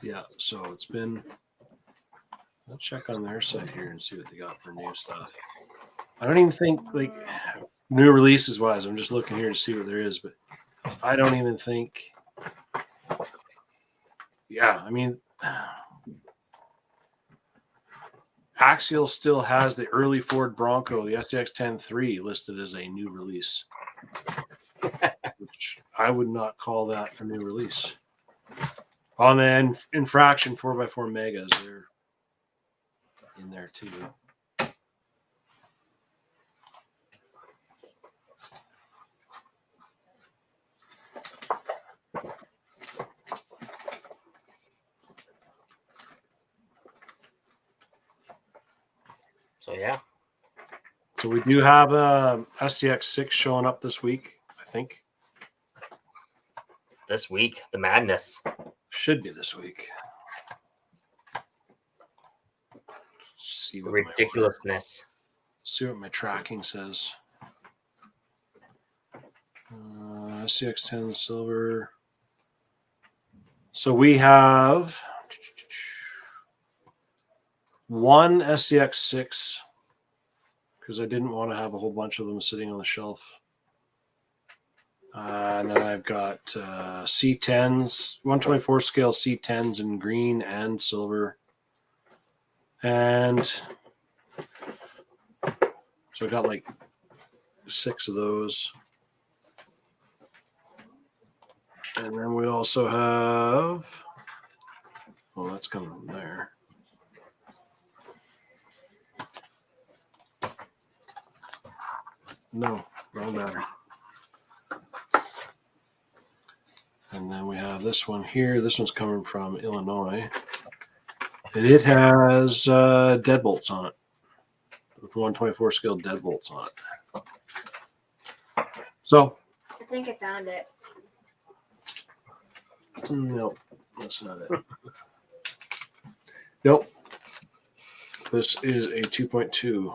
Yeah, so it's been. Let's check on their site here and see what they got for new stuff. I don't even think, like, new releases wise, I'm just looking here to see what there is, but I don't even think. Yeah, I mean, Axial still has the early Ford Bronco, the STX 10.3, listed as a new release, which I would not call that a new release. On the Infraction 4x4 Megas, they're in there too. So, yeah. So we do have a STX 6 showing up this week, I think. This week, the madness. Should be this week. See what Ridiculousness. see what my tracking says. STX 10 silver. So we have one STX 6 because I didn't want to have a whole bunch of them sitting on the shelf. And then I've got C10s, 124 scale C10s in green and silver. And so I got like 6 of those. And then we also have, oh, that's coming from there. No, wrong battery. And then we have this one here. This one's coming from Illinois. And it has deadbolts on it. 124 scale deadbolts on it. So. I think I found it. Nope, that's not it. Nope. This is a 2.2.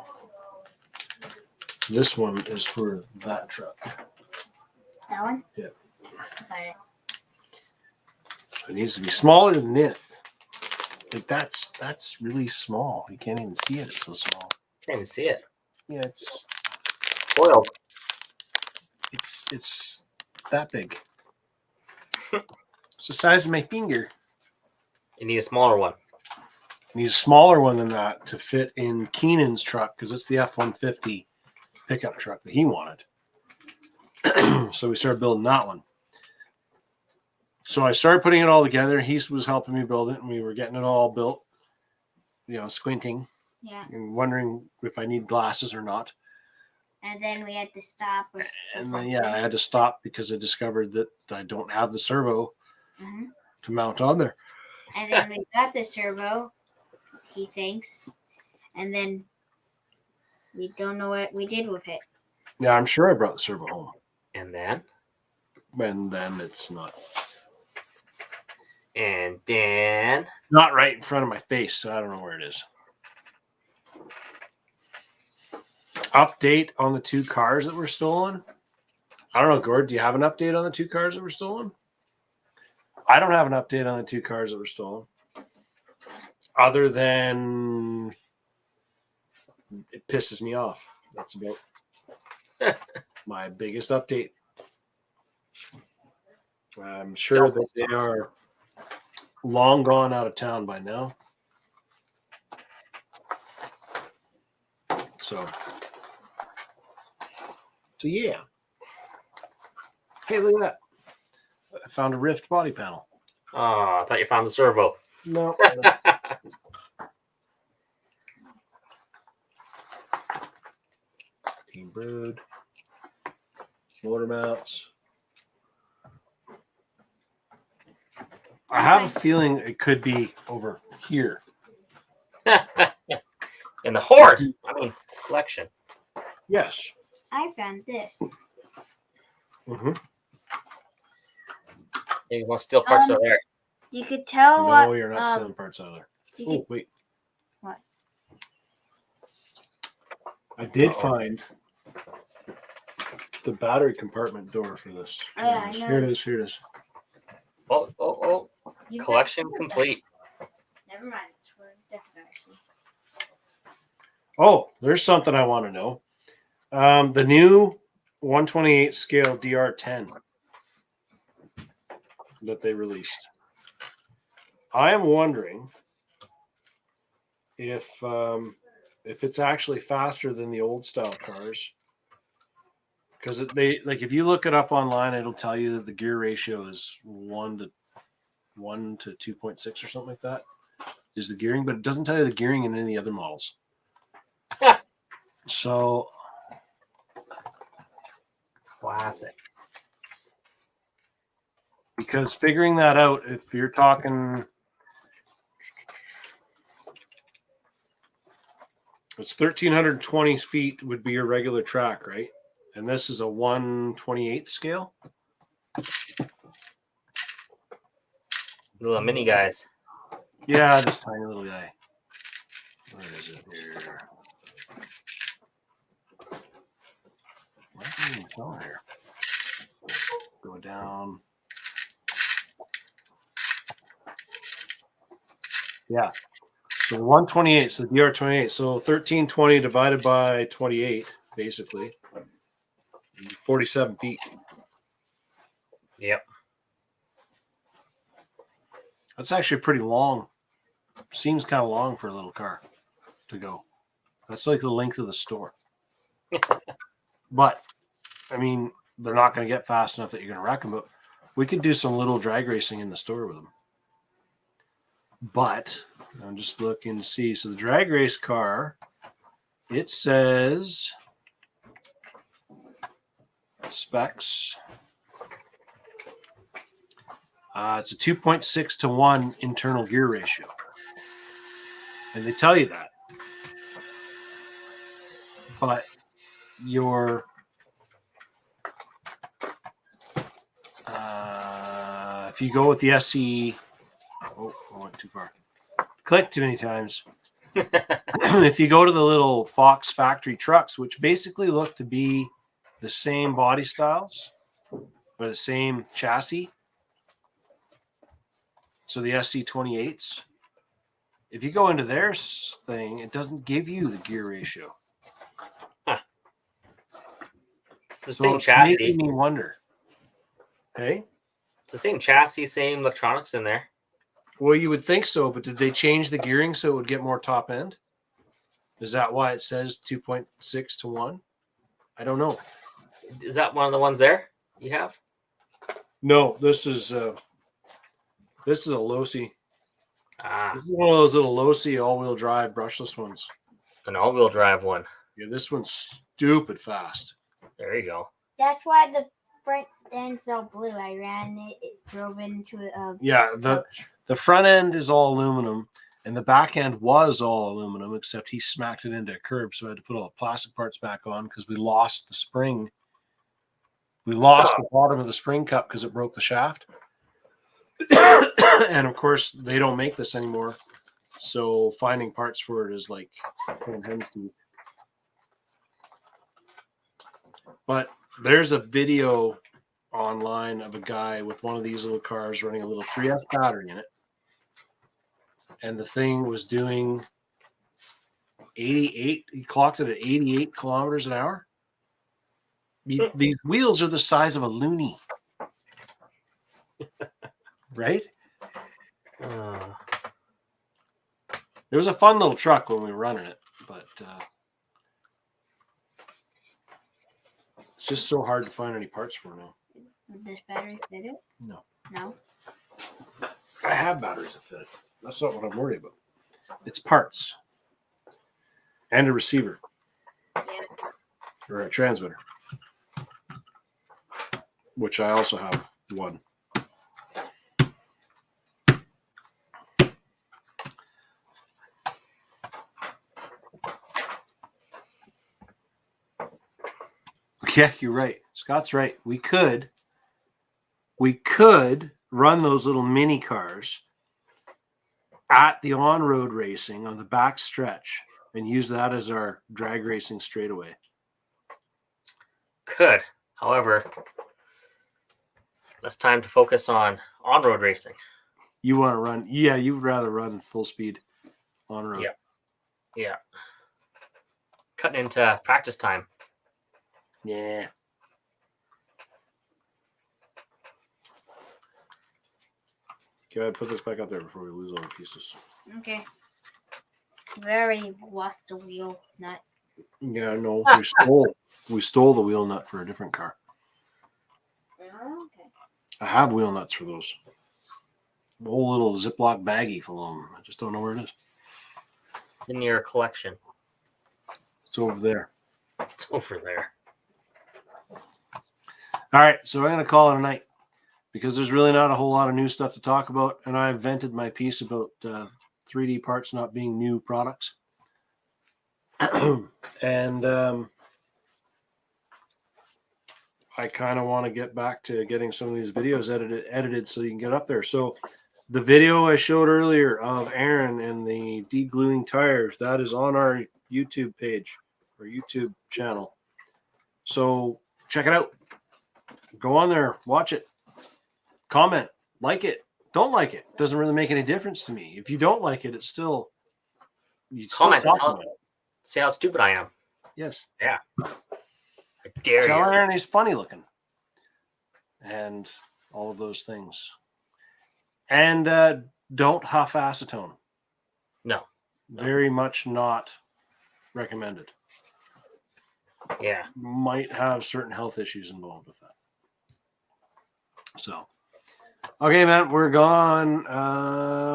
This one is for that truck. That one? Yeah. Got it. It needs to be smaller than this. Like that's really small. You can't even see it. It's so small. Can't even see it. Yeah, it's Foiled. It's that big. It's the size of my finger. You need a smaller one. You need a smaller one than that to fit in Keenan's truck because it's the F-150 pickup truck that he wanted. So we started building that one. So I started putting it all together. He was helping me build it, and we were getting it all built, squinting. Yeah. And wondering if I need glasses or not. And then we had to stop. And then, I had to stop because I discovered that I don't have the servo to mount on there. And then we got the servo. he thinks. And then we don't know what we did with it. Yeah, I'm sure I brought the servo home. And then? And then it's not right in front of my face, so I don't know where it is. Update on the 2 cars that were stolen? I don't know, Gord, do you have an update on the 2 cars that were stolen? I don't have an update on the 2 cars that were stolen. Other than it pisses me off. That's about my biggest update. I'm sure that they are long gone out of town by now. So yeah. Hey, look at that. I found a Rift body panel. Oh, I thought you found the servo. No. Team Brood. Motor mounts. I have a feeling it could be over here. In the hoard. I mean, collection. Yes. I found this. Mm-hmm. You want to steal parts of there. You could tell No, you're not stealing parts out of there. you Oh, could- wait. What? I did find the battery compartment door for this. Oh, yeah, I know. Here it is. Here it is. Oh. you Collection got- complete. Never mind. We're definitely actually. Oh, there's something I want to know. The new 128 scale DR10 that they released. I am wondering if it's actually faster than the old style cars. Because if you look it up online, it'll tell you that the gear ratio is 1 to 2.6 or something like that is the gearing, but it doesn't tell you the gearing in any of the other models. So Classic. because figuring that out, if you're talking, it's 1,320 feet would be your regular track, right? And this is a 1/28 scale. Little mini guys. Yeah, this tiny little guy. Where is it here? Why can't even tell here? Go down. Yeah. So 128. So DR28. So 1,320 divided by 28, basically. 47 feet. Yep. That's actually pretty long. Seems kind of long for a little car to go. That's like the length of the store. But, I mean, they're not going to get fast enough that you're going to wreck them. But we could do some little drag racing in the store with them. But, I'm just looking to see. So the drag race car, it says specs. It's a 2.6 to 1 internal gear ratio. And they tell you that. But your if you go with the SE, I went too far. Click too many times. If you go to the little Fox factory trucks, which basically look to be the same body styles or the same chassis, so the SC28s, if you go into their thing, it doesn't give you the gear ratio. It's the So same it's chassis. making me wonder. Hey? It's the same chassis, same electronics in there. Well, you would think so, but did they change the gearing so it would get more top end? Is that why it says 2.6 to 1? I don't know. Is that one of the ones there you have? No, this is a Losi. Ah, This is one of those little Losi all-wheel drive brushless ones. an all-wheel drive one. Yeah, this one's stupid fast. There you go. That's why the front end's all blue. I ran it, drove into a Yeah, the front end is all aluminum, And the back end was all aluminum, except he smacked it into a curb, so I had to put all the plastic parts back on because we lost the spring. We lost the bottom of the spring cup because it broke the shaft. And of course, they don't make this anymore. So finding parts for it is like pulling hen's teeth. But there's a video online of a guy with one of these little cars running a little 3F battery in it. And the thing was doing 88. He clocked it at 88 kilometers an hour. These wheels are the size of a loony. Right? It was a fun little truck when we were running it, but it's just so hard to find any parts for now. Would this battery fit it? No. No? I have batteries that fit it. That's not what I'm worried about. It's parts. And a receiver. Yeah. Or a transmitter. Which I also have one. Yeah, you're right. Scott's right. We could run those little mini cars at the on-road racing on the back stretch and use that as our drag racing straightaway. Could. However, it's time to focus on-road racing. You want to run? Yeah, you'd rather run full speed on road. Yeah. Yeah. Cutting into practice time. Yeah. Okay, I'd put this back up there before we lose all the pieces. Okay. We already lost the wheel nut. Yeah, no, we stole the wheel nut for a different car. Oh, okay. I have wheel nuts for those. A whole little Ziploc baggie full of them. I just don't know where it is. It's in your collection. It's over there. It's over there. All right, so I'm going to call it a night because there's really not a whole lot of new stuff to talk about, and I vented my piece about 3D parts not being new products. And I kind of want to get back to getting some of these videos edited so you can get up there. So the video I showed earlier of Aaron and the degluing tires, that is on our YouTube page or YouTube channel. So check it out. Go on there, watch it, comment, like it, don't like it. Doesn't really make any difference to me. If you don't like it, it's still Comment. talk about it. See how stupid I am. Yes. Yeah. I dare Tell you. Aaron he's funny looking. And all of those things. And don't huff acetone. No. Very much not recommended. Yeah. Might have certain health issues involved with that. So, okay, man, we're gone.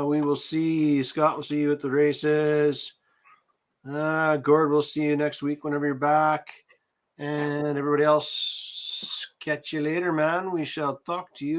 We will see. Scott will see you at the races. Gord, we'll see you next week whenever you're back. And everybody else, catch you later, man. We shall talk to you.